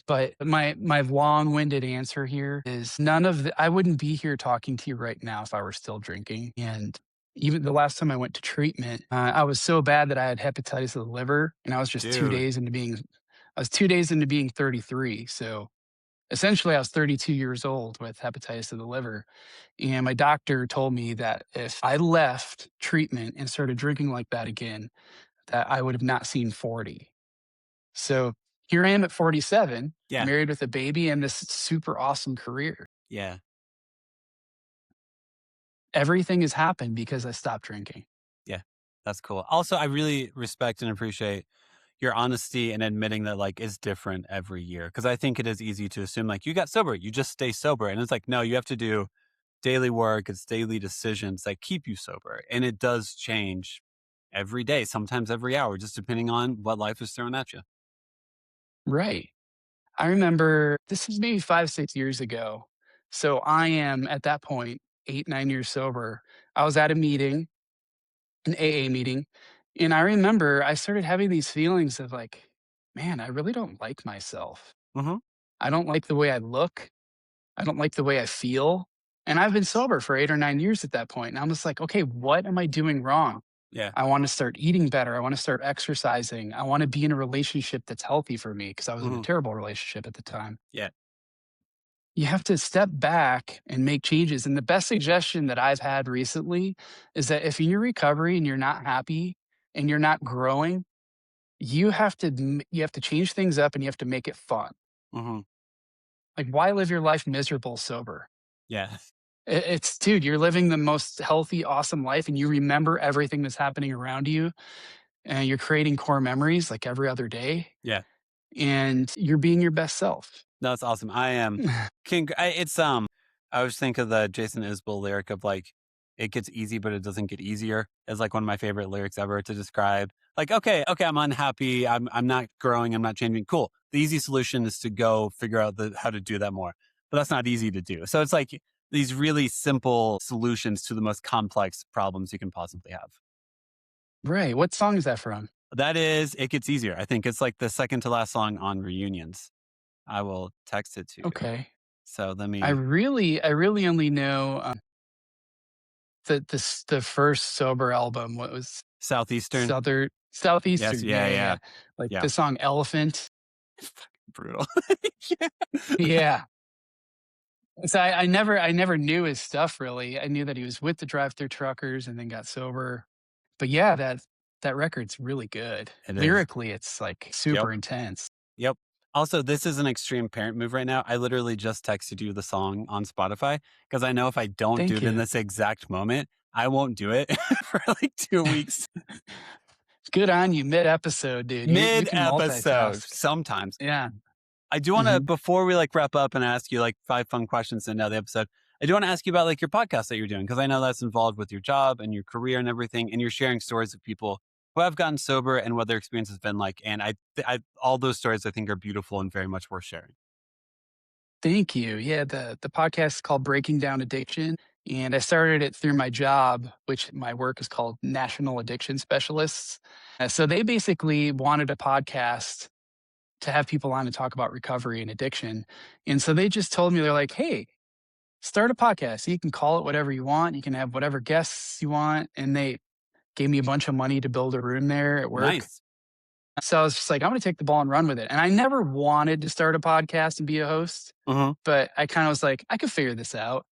But my long-winded answer here is I wouldn't be here talking to you right now if I were still drinking. And Even the last time I went to treatment, I was so bad that I had hepatitis of the liver, and I was just 2 Dude. days into being I was 2 days into being 33. So, essentially, I was 32 years old with hepatitis of the liver, and my doctor told me that if I left treatment and started drinking like that again, that I would have not seen 40. So, here I am at 47, Yeah. married with a baby and this super awesome career. Yeah. Everything has happened because I stopped drinking. Yeah. That's cool. Also, I really respect and appreciate your honesty and admitting that like it's different every year. Cause I think it is easy to assume like you got sober, you just stay sober. And it's like, no, you have to do daily work. It's daily decisions that keep you sober. And it does change every day, sometimes every hour, just depending on what life is throwing at you. Right. I remember this is maybe 5, 6 years ago. So I am at that point 8, 9 years sober. I was at a meeting, an AA meeting, and I remember I started having these feelings of like, man, I really don't like myself. Mm-hmm. I don't like the way I look. I don't like the way I feel. And I've been sober for 8 or 9 years at that point. And I'm just like, okay, what am I doing wrong? Yeah. I want to start eating better. I want to start exercising. I want to be in a relationship that's healthy for me because I was in a Mm-hmm. terrible relationship at the time. Yeah. You have to step back and make changes. And the best suggestion that I've had recently is that if in your recovery and you're not happy and you're not growing, you have to change things up and you have to make it fun. Mm-hmm. Like, why live your life miserable sober? Yeah. It's dude, you're living the most healthy, awesome life, and you remember everything that's happening around you, and you're creating core memories like every other day, Yeah. and you're being your best self. No, that's awesome. I am. I always think of the Jason Isbell lyric of like, it gets easy, but it doesn't get easier as like one of my favorite lyrics ever to describe like, okay, I'm unhappy. I'm not growing. I'm not changing. Cool. The easy solution is to go figure out how to do that more, but that's not easy to do. So it's like these really simple solutions to the most complex problems you can possibly have. Right. What song is that from? That is, it gets easier. I think it's like the second to last song on Reunions. I will text it to you. Okay. So let I me really only know, the first sober album. What was Southeastern. Yes. Southeastern? Yeah. Yeah. Yeah. Like Yeah. the song Elephant. Brutal. Yeah. Yeah. So I never knew his stuff really. I knew that he was with the drive-through truckers and then got sober. But yeah, that record's really good. It is. Lyrically, it's like Yep. super intense. Yep. Also, this is an extreme parent move right now. I literally just texted you the song on Spotify because I know if I don't do Thank it in you. this exact moment, I won't do it for like 2 weeks. Good on you, mid-episode, dude. You Mid can episode, multitask. sometimes. Yeah. I do want to, Mhm. before we like wrap up and ask you like 5 fun questions to end out the episode, I do want to ask you about like your podcast that you're doing because I know that's involved with your job and your career and everything, and you're sharing stories of people who have gotten sober and what their experience has been like. And all those stories I think are beautiful and very much worth sharing. Thank you. Yeah, the podcast is called Breaking Down Addiction, and I started it through my job, which my work is called National Addiction Specialists. So they basically wanted a podcast to have people on to talk about recovery and addiction. And so they just told me, they're like, hey, start a podcast. You can call it whatever you want. You can have whatever guests you want. And they gave me a bunch of money to build a room there at work. Nice. So I was just like, I'm going to take the ball and run with it. And I never wanted to start a podcast and be a host, Mm-hmm. but I kind of was like, I could figure this out.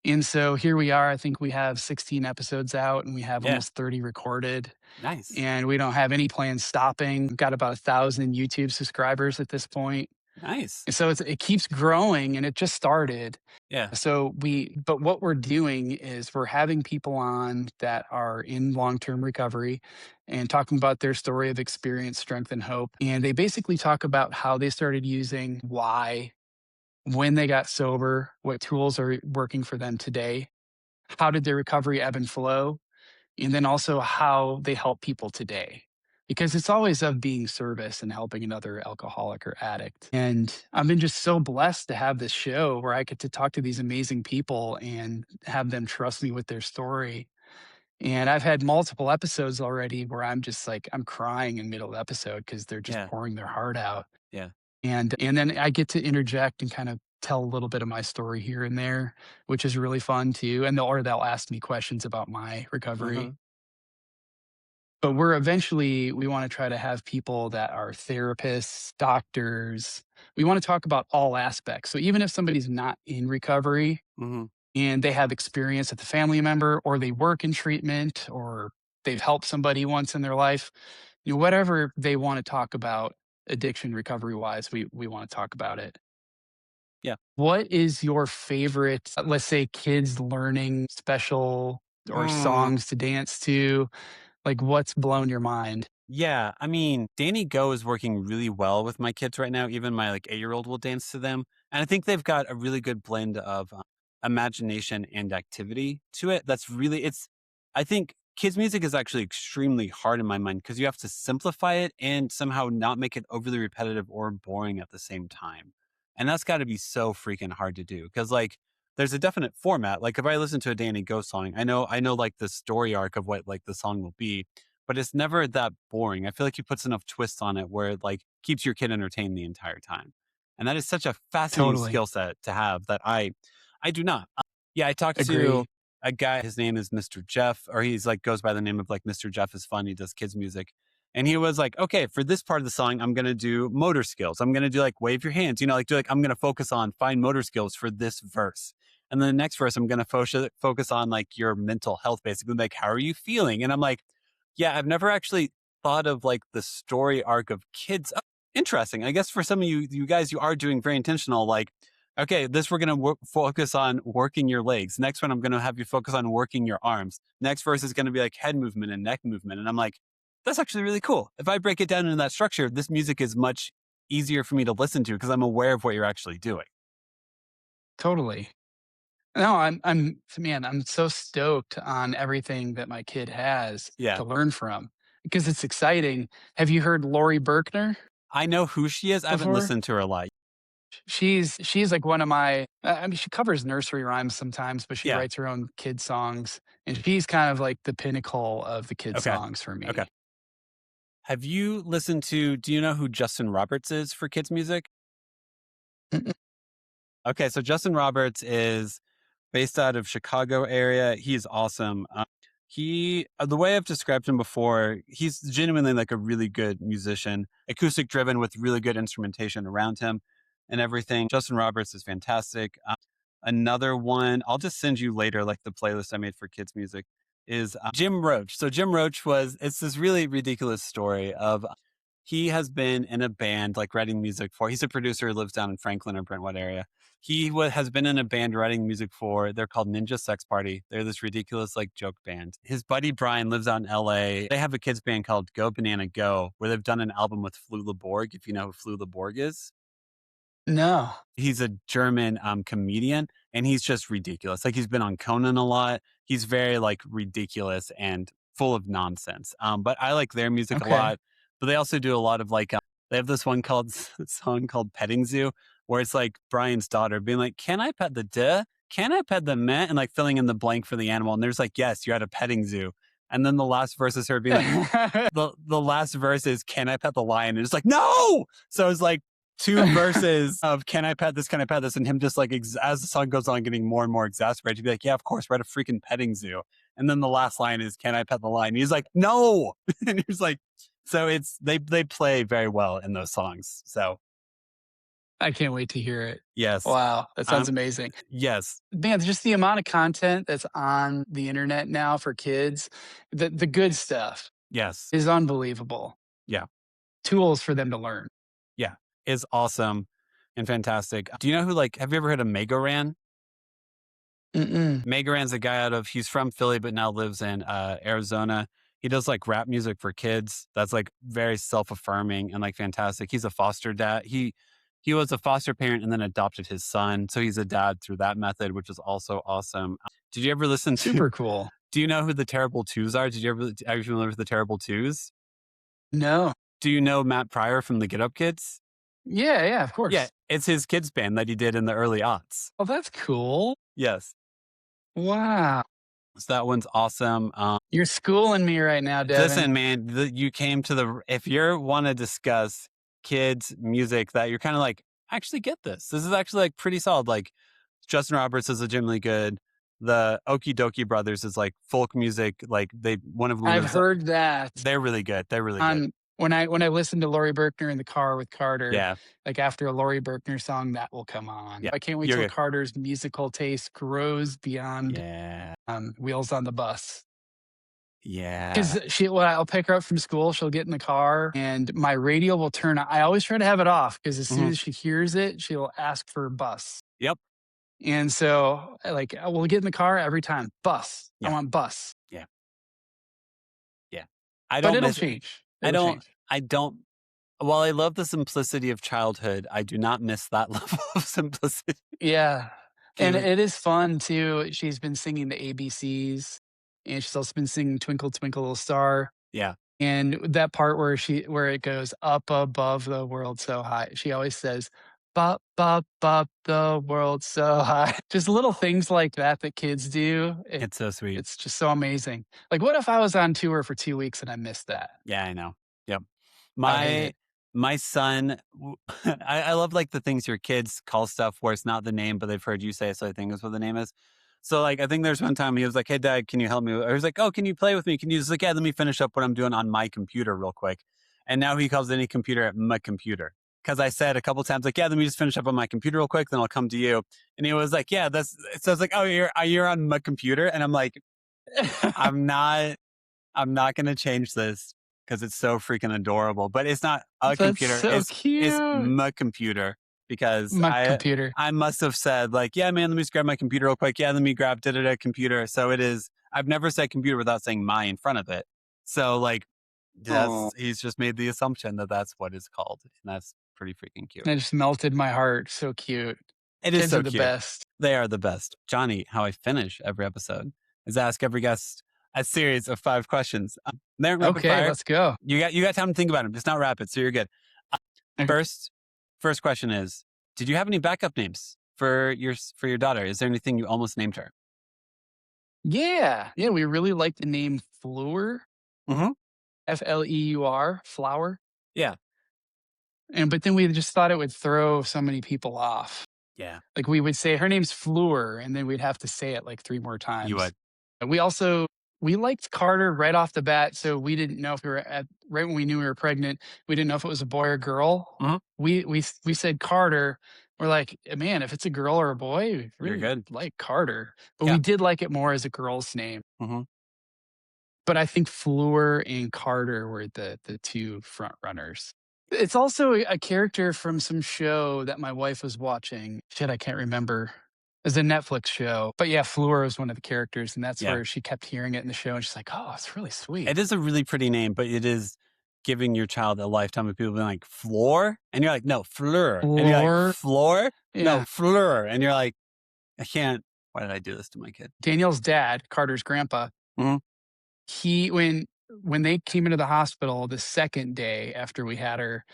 And so here we are. I think we have 16 episodes out and we have Yeah. almost 30 recorded. Nice. And we don't have any plans stopping. We've got about 1,000 YouTube subscribers at this point. Nice. And so it keeps growing and it just started. Yeah. But what we're doing is we're having people on that are in long-term recovery and talking about their story of experience, strength, and hope. And they basically talk about how they started using, why, when they got sober, what tools are working for them today, how did their recovery ebb and flow, and then also how they help people today. Because it's always of being service and helping another alcoholic or addict. And I've been just so blessed to have this show where I get to talk to these amazing people and have them trust me with their story. And I've had multiple episodes already where I'm just like, I'm crying in the middle of the episode because they're just Yeah. pouring their heart out. Yeah. And then I get to interject and kind of tell a little bit of my story here and there, which is really fun too. And they'll ask me questions about my recovery. Mhm. But we want to try to have people that are therapists, doctors. We want to talk about all aspects. So even if somebody's not in recovery Mhm. and they have experience with a family member, or they work in treatment, or they've helped somebody once in their life, whatever they want to talk about addiction recovery wise, we want to talk about it. Yeah. What is your favorite, let's say, kids learning special or Mm. songs to dance to? Like, what's blown your mind? Yeah, I mean, Danny Go is working really well with my kids right now. Even my like 8-year-old will dance to them, and I think they've got a really good blend of imagination and activity to it. That's really it's. I think kids' music is actually extremely hard in my mind because you have to simplify it and somehow not make it overly repetitive or boring at the same time, and that's got to be so freaking hard to do because like. There's a definite format. Like if I listen to a Danny Go song, I know like the story arc of what like the song will be, but it's never that boring. I feel like he puts enough twists on it where it like keeps your kid entertained the entire time. And that is such a fascinating Totally. skill set to have that I do not. Yeah, I talked to Agree. a guy, his name is Mr. Jeff, or he's like goes by the name of like Mr. Jeff is fun. He does kids music. And he was like, okay, for this part of the song, I'm gonna do motor skills. I'm gonna do like wave your hands, like do like I'm gonna focus on fine motor skills for this verse. And then the next verse, I'm gonna focus on like your mental health, basically, like how are you feeling? And I'm like, yeah, I've never actually thought of like the story arc of kids. Oh, interesting. I guess for some of you guys, you are doing very intentional. Like, okay, this we're gonna focus on working your legs. Next one, I'm gonna have you focus on working your arms. Next verse is gonna be like head movement and neck movement. And I'm like, that's actually really cool. If I break it down into that structure, this music is much easier for me to listen to because I'm aware of what you're actually doing. Totally. No, man, I'm so stoked on everything that my kid has Yeah, to learn from because it's exciting. Have you heard Lori Berkner I know who she is. I haven't before? listened to her a lot. She's like one of my, I mean, she covers nursery rhymes sometimes, but she Yeah. writes her own kid songs. And she's kind of like the pinnacle of the kid Okay. songs for Okay. me. Have you listened to? Do you know who Justin Roberts is for kids music? Mm-mm. Okay, so Justin Roberts is based out of Chicago area. He's awesome. The way I've described him before, he's genuinely like a really good musician, acoustic driven with really good instrumentation around him and everything. Justin Roberts is fantastic. Another one, I'll just send you later, like the playlist I made for kids music is Jim Roach. So Jim Roach it's this really ridiculous story of he has been in a band, like writing music for, he's a producer who lives down in Franklin or Brentwood area. Has been in a band writing music for, they're called Ninja Sex Party. They're this ridiculous like joke band. His buddy Brian lives out in LA. They have a kids band called Go Banana Go, where they've done an album with Flula Borg, if you know who Flula Borg is. No. He's a German comedian and he's just ridiculous. Like he's been on Conan a lot. He's very like ridiculous and full of nonsense. But I like their music a Okay. lot. But they also do a lot of like they have this one song called Petting Zoo, where it's like Brian's daughter being like, "Can I pet the duh? Can I pet the meh?" And like filling in the blank for the animal. And there's like, "Yes, you're at a petting zoo." And then the last verse is her being like, the last verse is, "Can I pet the lion?" And it's like, "No!" So it's like two verses of "Can I pet this? Can I pet this?" And him just like as the song goes on, getting more and more exasperated. He'd be like, "Yeah, of course, we're at a freaking petting zoo." And then the last line is, "Can I pet the lion?" And he's like, "No!" And he's like, so it's they play very well in those songs. So I can't wait to hear it. yes, Wow. That sounds amazing. yes, Man, just the amount of content that's on the internet now for kids, the good stuff yes, is unbelievable. yeah, Tools for them to learn. yeah, is awesome and fantastic. Do you know who like? Have you ever heard of Megaran? Mm-mm. Megaran's a guy he's from Philly, but now lives in Arizona. He does like rap music for kids. That's like very self-affirming and like fantastic. He's a foster dad. He was a foster parent and then adopted his son. So he's a dad through that method, which is also awesome. Did you ever listen to, Super cool. do you know who the Terrible Twos are? Are you familiar with the Terrible Twos? No. Do you know Matt Pryor from the Get Up Kids? Yeah, of Yeah, course. it's his kids band that he did in the early aughts. Oh, that's cool. Yes. Wow. So that one's awesome. You're schooling me right now, Devin. Listen, man, you came to if you want to discuss kids music that you're kind of like, actually get this. This is actually like pretty solid. Like Justin Roberts is legitimately good. The Okie Dokie Brothers is like folk music. Like one of I've Luna's. heard that They're really good. They're really good. when I listen to Lori Berkner in the car with Carter. Yeah. Like after a Lori Berkner song, that will come on. Yeah. I can't wait You're till good. Carter's musical taste grows beyond Wheels on the Bus. Yeah. Because I'll pick her up from school. She'll get in the car and my radio will turn on. I always try to have it off because as soon as she hears it, she'll ask for a bus. Yep. And so, like, we'll get in the car every time. Bus. Yeah. I want bus. Yeah. But it'll change. I don't. While I love the simplicity of childhood, I do not miss that level of simplicity. Yeah. And it is fun too. She's been singing the ABCs and she's also been singing Twinkle Twinkle Little Star. Yeah. And that part where it goes up above the world so high, she always says, "Bop, bop, bop, the world so high." Just little things like that kids do. It's so sweet. It's just so amazing. Like, what if I was on tour for 2 weeks and I missed that? Yeah, I know. Yep. My son, I love like the things your kids call stuff where it's not the name, but they've heard you say it, so I think that's what the name is. So like, I think there's one time he was like, "Hey Dad, can you help me?" I was like, "Oh, can you play with me? Can you?" Just like, "Yeah, let me finish up what I'm doing on my computer real quick." And now he calls any computer my computer. Because I said a couple times, like, "Yeah, let me just finish up on my computer real quick, then I'll come to you." And he was like, "Yeah, that's." So I was like, "Oh, you're on my computer," and I'm like, I'm not going to change this because it's so freaking adorable. But it's not a computer. So it's cute. It's my computer because computer. I must have said like, "Yeah, man, let me just grab my computer real quick. Yeah, let me grab computer." So it is. I've never said computer without saying "my" in front of it. So like, he's just made the assumption that that's what it's called, and that's pretty freaking cute. That just melted my heart. So cute. It is Kids so are the cute. best. They are the best. Jonny, how I finish every episode is ask every guest a series of 5 questions. They're rapid fire. Let's go. You got time to think about them. It's not rapid, so you're good. First question is: did you have any backup names for your daughter? Is there anything you almost named her? Yeah. We really like the name Fleur. Fleur, flower. Yeah. But then we just thought it would throw so many people off. Yeah. Like we would say her name's Fleur, and then we'd have to say it like 3 more times. You would. And we liked Carter right off the bat, so we didn't know if right when we knew we were pregnant, we didn't know if it was a boy or girl. We said Carter. We're like, man, if it's a girl or a boy, we really good. like Carter. But we did like it more as a girl's name. But I think Fleur and Carter were the 2 front runners. It's also a character from some show that my wife was watching. Shit, I can't remember. It's a Netflix show. But yeah, Fleur was one of the characters, and that's where she kept hearing it in the show, and she's like, "Oh, it's really sweet." It is a really pretty name, but it is giving your child a lifetime of people being like, "Floor?" And you're like, "No, Fleur." And you're like, "Floor?" Yeah. No, Fleur. And you're like, "I can't. Why did I do this to my kid?" Danielle's dad, Carter's grandpa, he when they came into the hospital the second day after we had her,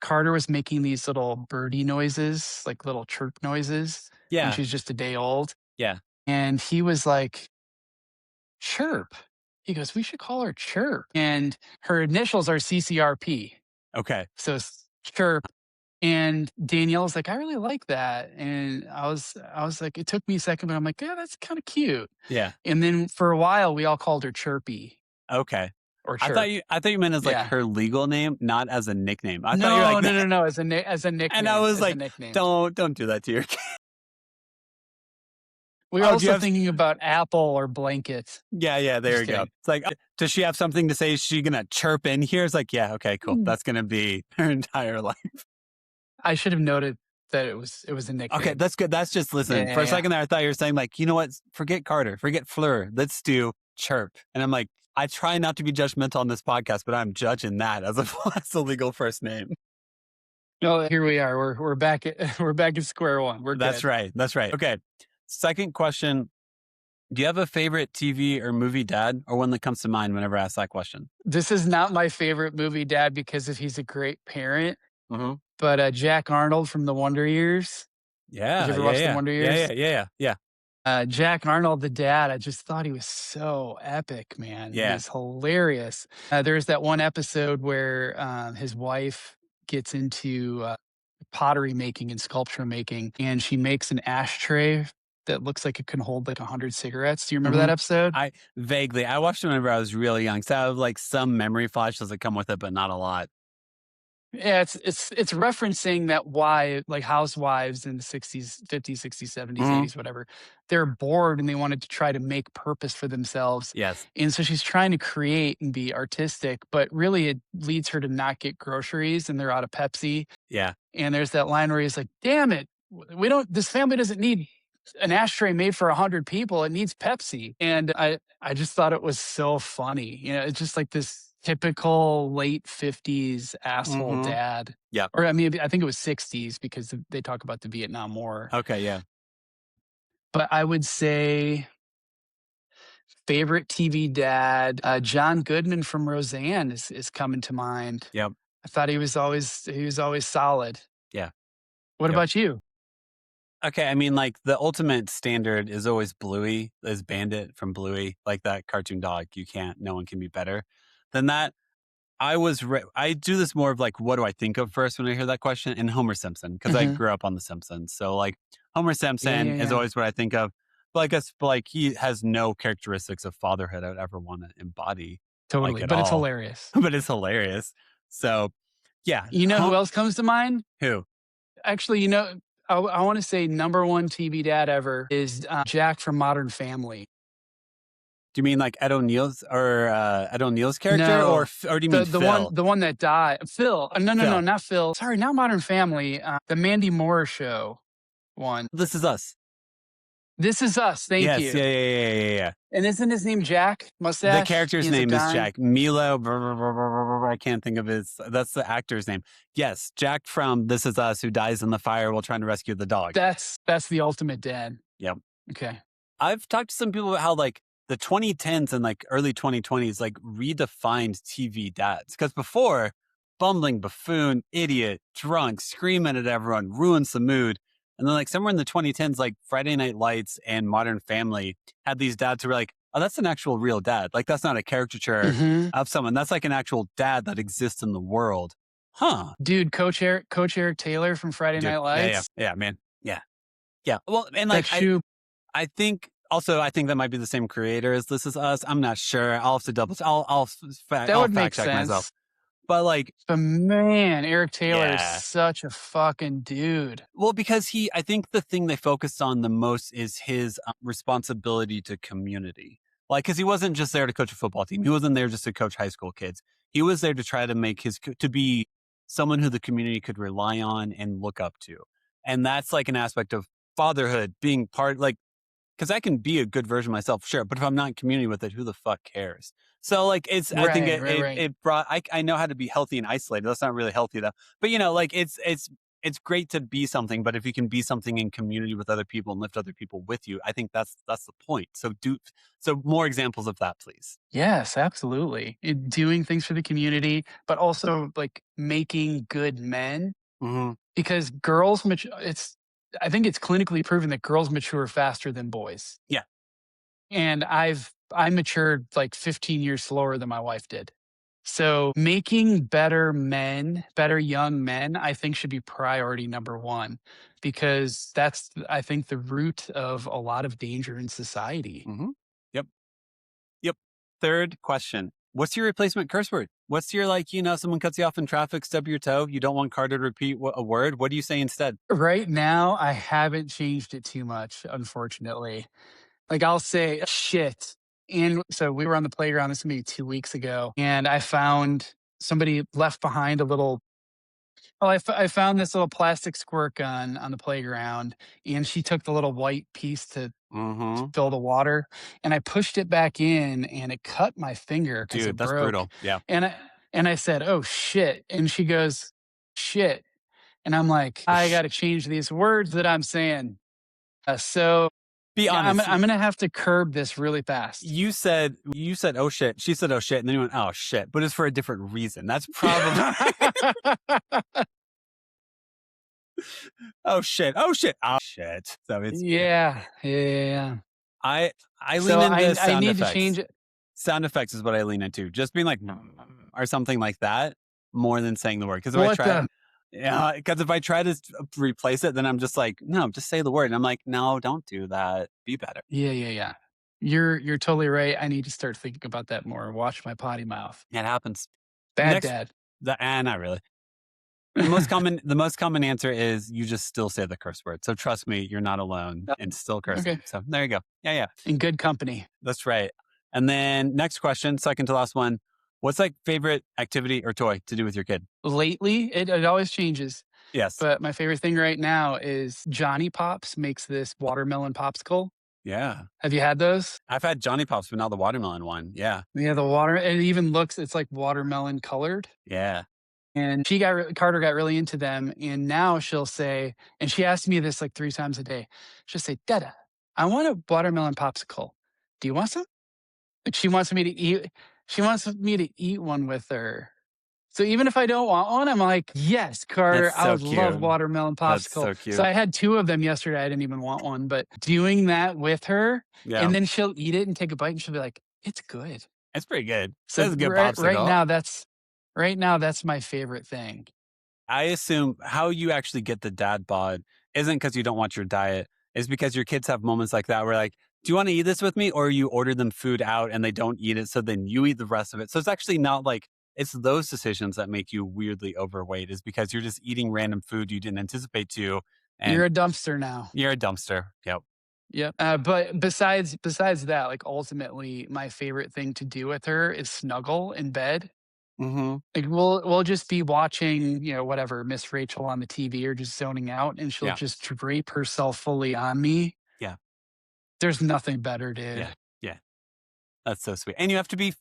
Carter was making these little birdie noises, like little chirp noises. Yeah. When she's just a day old. Yeah. And he was like, "Chirp." He goes, "We should call her Chirp." And her initials are CCRP. Okay. So it's Chirp. And Danielle's like, "I really like that." And I was like, it took me a second, but I'm like, "Yeah, that's kind of cute." Yeah. And then for a while, we all called her Chirpy. Okay. Or Chirp. I thought you meant as like her legal name, not as a nickname. I no, thought you were like, no, as a nickname. And I was like, don't do that to your kid. We were also thinking about Apple or Blanket. Yeah, there you go. It's like, does she have something to say? Is she going to chirp in here? It's like, yeah, okay, cool. That's going to be her entire life. I should have noted that it was a nickname. Okay, that's good. That's just, listen, for a second there, I thought you were saying like, you know what? Forget Carter, forget Fleur. Let's do Chirp. And I'm like, I try not to be judgmental on this podcast, but I'm judging that as a legal first name. No, here we are. We're back at square one. That's right. Okay. Second question. Do you have a favorite TV or movie dad, or one that comes to mind whenever I ask that question? This is not my favorite movie dad because he's a great parent. Mm-hmm. But Jack Arnold from The Wonder Years. Yeah. Did you ever watch The Wonder Years? Yeah. Jack Arnold, the dad, I just thought he was so epic, man. Yeah. He's hilarious. There's that one episode where his wife gets into pottery making and sculpture making, and she makes an ashtray that looks like it can hold like 100 cigarettes. Do you remember that episode? I watched it whenever I was really young. So I have like some memory flashes that come with it, but not a lot. Yeah, it's referencing that why like housewives in the 60s, 50s, 60s, 70s, 80s, whatever, they're bored and they wanted to try to make purpose for themselves. Yes. And so she's trying to create and be artistic, but really it leads her to not get groceries and they're out of Pepsi. Yeah. And there's that line where he's like, damn it, this family doesn't need an ashtray made for 100 people. It needs Pepsi. And I just thought it was so funny. You know, it's just like this typical late 50s asshole dad. Yeah. Or I mean, I think it was 60s because they talk about the Vietnam War. Okay. Yeah. But I would say favorite TV dad, John Goodman from Roseanne is coming to mind. Yep. I thought he was always solid. Yeah. What about you? Okay, I mean, like the ultimate standard is always Bluey, is Bandit from Bluey, like that cartoon dog. No one can be better than that. I do this more of like, what do I think of first when I hear that question? And Homer Simpson, because I grew up on The Simpsons. So like Homer Simpson is always what I think of. But I guess like he has no characteristics of fatherhood I would ever want to embody. Totally, like, at but it's all. hilarious. But it's hilarious. So yeah. You know who else comes to mind? Who? Actually, you know, I want to say number one TV dad ever is Jack from Modern Family. Do you mean like Ed O'Neill's character, No, or do you mean Phil? the one that died? Phil? No, not Phil. Sorry, not Modern Family. The Mandy Moore show one. This Is Us. This Is Us. Thank you. Yeah. And isn't his name Jack? Mustache. The character's name is Jack. Milo. I can't think of that's the actor's name. Yes, Jack from This Is Us, who dies in the fire while trying to rescue the dog. That's the ultimate dad. Yep. Okay. I've talked to some people about how like the 2010s and like early 2020s like redefined TV dads. Because before, bumbling buffoon, idiot, drunk, screaming at everyone, ruins the mood. And then like somewhere in the 2010s, like Friday Night Lights and Modern Family had these dads who were like, oh, that's an actual real dad. Like that's not a caricature of someone. That's like an actual dad that exists in the world. Huh. Dude, Coach Eric Taylor from Friday Night Lights. Yeah, man. Yeah. Well, and like I think that might be the same creator as This Is Us. I'm not sure. I'll have to I'll fact check myself. But like, man, Eric Taylor is such a fucking dude. Well, because I think the thing they focused on the most is his responsibility to community. Like, because he wasn't just there to coach a football team. He wasn't there just to coach high school kids. He was there to try to make to be someone who the community could rely on and look up to. And that's like an aspect of fatherhood, being part, like, because I can be a good version of myself, sure. But if I'm not in community with it, who the fuck cares? So like I think it brought, I know how to be healthy and isolated. That's not really healthy though. But you know, like it's great to be something, but if you can be something in community with other people and lift other people with you, I think that's the point. So more examples of that, please. Yes, absolutely. Doing things for the community, but also like making good men because girls, I think it's clinically proven that girls mature faster than boys. Yeah. And I matured like 15 years slower than my wife did. So making better young men, I think should be priority number one, because that's, I think, the root of a lot of danger in society. Yep. Third question. What's your replacement curse word? What's your, like, someone cuts you off in traffic, stub your toe. You don't want Carter to repeat a word. What do you say instead? Right now, I haven't changed it too much, unfortunately. Like I'll say shit. And so we were on the playground, this maybe 2 weeks ago, and I found somebody left behind I found this little plastic squirt gun on the playground, and she took the little white piece to fill the water, and I pushed it back in, and it cut my finger because it that's broke. Brutal. Yeah. And I said, oh shit. And she goes, shit. And I'm like, I got to change these words that I'm saying. So be honest. I'm going to have to curb this really fast. You said, oh shit. She said, oh shit. And then you went, oh shit. But it's for a different reason. That's probably. Oh shit. Oh shit. Oh shit. So it's. Yeah. I lean into sound I need effects. to change it. Sound effects is what I lean into. Just being like, or something like that, more than saying the word. Because if I try. Yeah, because if I try to replace it, then I'm just like, no, just say the word. And I'm like, no, don't do that. Be better. Yeah. You're totally right. I need to start thinking about that more. Watch my potty mouth. It happens. Bad Next, dad. not really. The most common answer is you just still say the curse word. So trust me, you're not alone and still cursing. Okay. So there you go. Yeah, In good company. that's right. And then next question, second to last one. What's like favorite activity or toy to do with your kid? Lately, it always changes. Yes. But my favorite thing right now is Johnny Pops makes this watermelon popsicle. Yeah. Have you had those? I've had Johnny Pops, but not the watermelon one. Yeah. Yeah, the water, it even looks, it's like watermelon colored. Yeah. And Carter got really into them. And now she'll say, and she asks me this like 3 times a day. She'll say, Dada, I want a watermelon popsicle. Do you want some? Like she wants me to eat one with her. So even if I don't want one, I'm like, yes, Carter, That's I so would love cute. watermelon That's popsicle. so cute. So I had 2 of them yesterday. I didn't even want one, but doing that with her, Yeah. and then she'll eat it and take a bite and she'll be like, it's good. It's pretty good. So That's a good right popsicle. right now, that's my favorite thing. I assume how you actually get the dad bod isn't because you don't want your diet. It's because your kids have moments like that where like, do you want to eat this with me? Or you order them food out and they don't eat it. So then you eat the rest of it. So it's actually not like, it's those decisions that make you weirdly overweight is because you're just eating random food you didn't anticipate to. And You're a dumpster now. you're a dumpster. Yep. Yep. But besides that, like ultimately, my favorite thing to do with her is snuggle in bed. Mm-hmm. Like we'll just be watching, whatever, Miss Rachel on the TV or just zoning out, and she'll Yeah. just drape herself fully on me. Yeah. There's nothing better, dude. Yeah. Yeah. That's so sweet. And you have to be,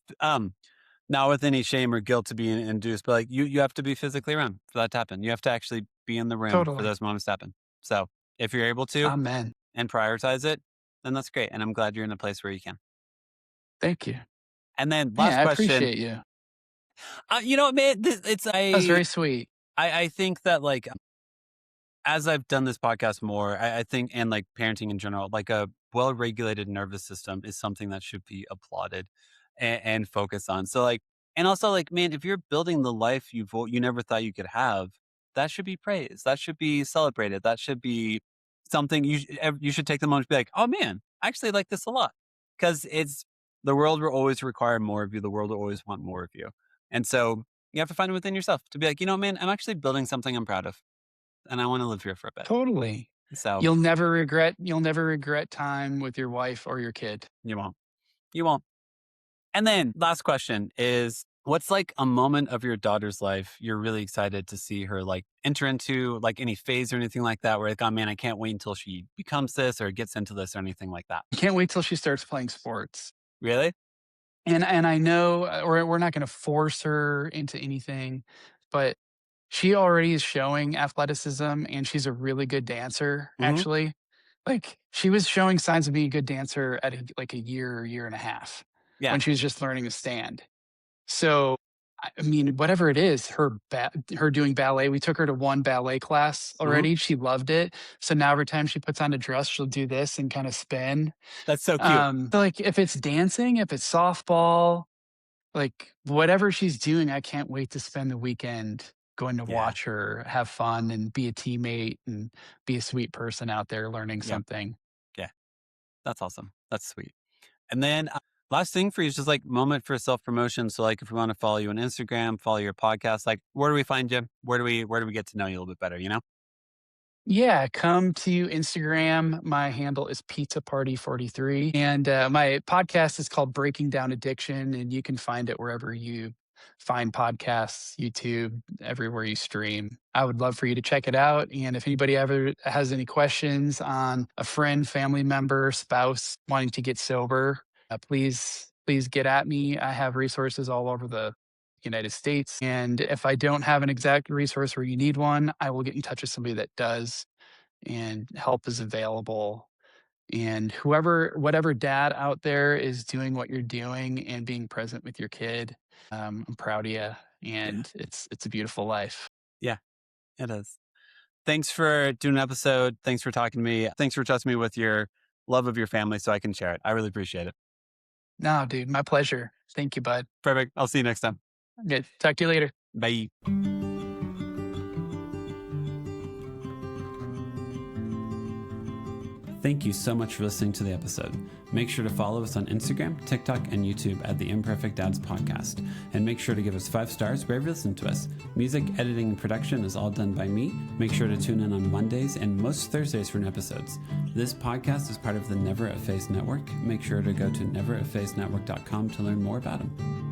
not with any shame or guilt to be induced, but like you have to be physically around for that to happen. You have to actually be in the room for Totally. those moments to happen. So if you're able to Amen. and prioritize it, then that's great. And I'm glad you're in a place where you can. Thank you. And then Yeah, last I question. appreciate you. You know, man, That was very sweet. I think that like as I've done this podcast more, I think, and like parenting in general, like a well-regulated nervous system is something that should be applauded and focused on. So like, and also like, man, if you're building the life you never thought you could have, that should be praised. That should be celebrated. That should be something you should take the moment to be like, oh man, I actually like this a lot. Because the world will always require more of you. The world will always want more of you. And so you have to find it within yourself to be like, man, I'm actually building something I'm proud of and I want to live here for a bit. Totally. So You'll never regret time with your wife or your kid. you won't. You won't. And then last question is what's like a moment of your daughter's life you're really excited to see her like enter into like any phase or anything like that where like, oh man, I can't wait until she becomes this or gets into this or anything like that. I can't wait till she starts playing sports. Really? And I know, or we're not going to force her into anything, but she already is showing athleticism and she's a really good dancer, Mhm. actually. Like she was showing signs of being a good dancer at like a year and a half Yeah. when she was just learning to stand. So, I mean, whatever it is, her doing ballet, we took her to 1 ballet class already. She loved it. So now every time she puts on a dress, she'll do this and kind of spin. That's so cute. So like if it's dancing, if it's softball, like whatever she's doing, I can't wait to spend the weekend going to Yeah. watch her have fun and be a teammate and be a sweet person out there learning Yep. something. Yeah. That's awesome. That's sweet. And then last thing for you is just like moment for self-promotion. So like if we want to follow you on Instagram, follow your podcast, like where do we find you? Where do we get to know you a little bit better, Yeah, come to Instagram. My handle is Pizza Party 43. And my podcast is called Breaking Down Addiction. And you can find it wherever you find podcasts, YouTube, everywhere you stream. I would love for you to check it out. And if anybody ever has any questions on a friend, family member, spouse wanting to get sober, please get at me. I have resources all over the United States. And if I don't have an exact resource where you need one, I will get in touch with somebody that does, and help is available. And whatever dad out there is doing what you're doing and being present with your kid, I'm proud of you. And it's a beautiful life. Yeah, it is. Thanks for doing an episode. Thanks for talking to me. Thanks for trusting me with your love of your family so I can share it. I really appreciate it. No, dude, my pleasure. Thank you, bud. Perfect. I'll see you next time. Good. Talk to you later. Bye. Thank you so much for listening to the episode. Make sure to follow us on Instagram, TikTok, and YouTube at the Imperfect Dads Podcast. And make sure to give us 5 stars wherever you listen to us. Music, editing, and production is all done by me. Make sure to tune in on Mondays and most Thursdays for new episodes. This podcast is part of the Never Efface Network. Make sure to go to nevereffacenetwork.com to learn more about them.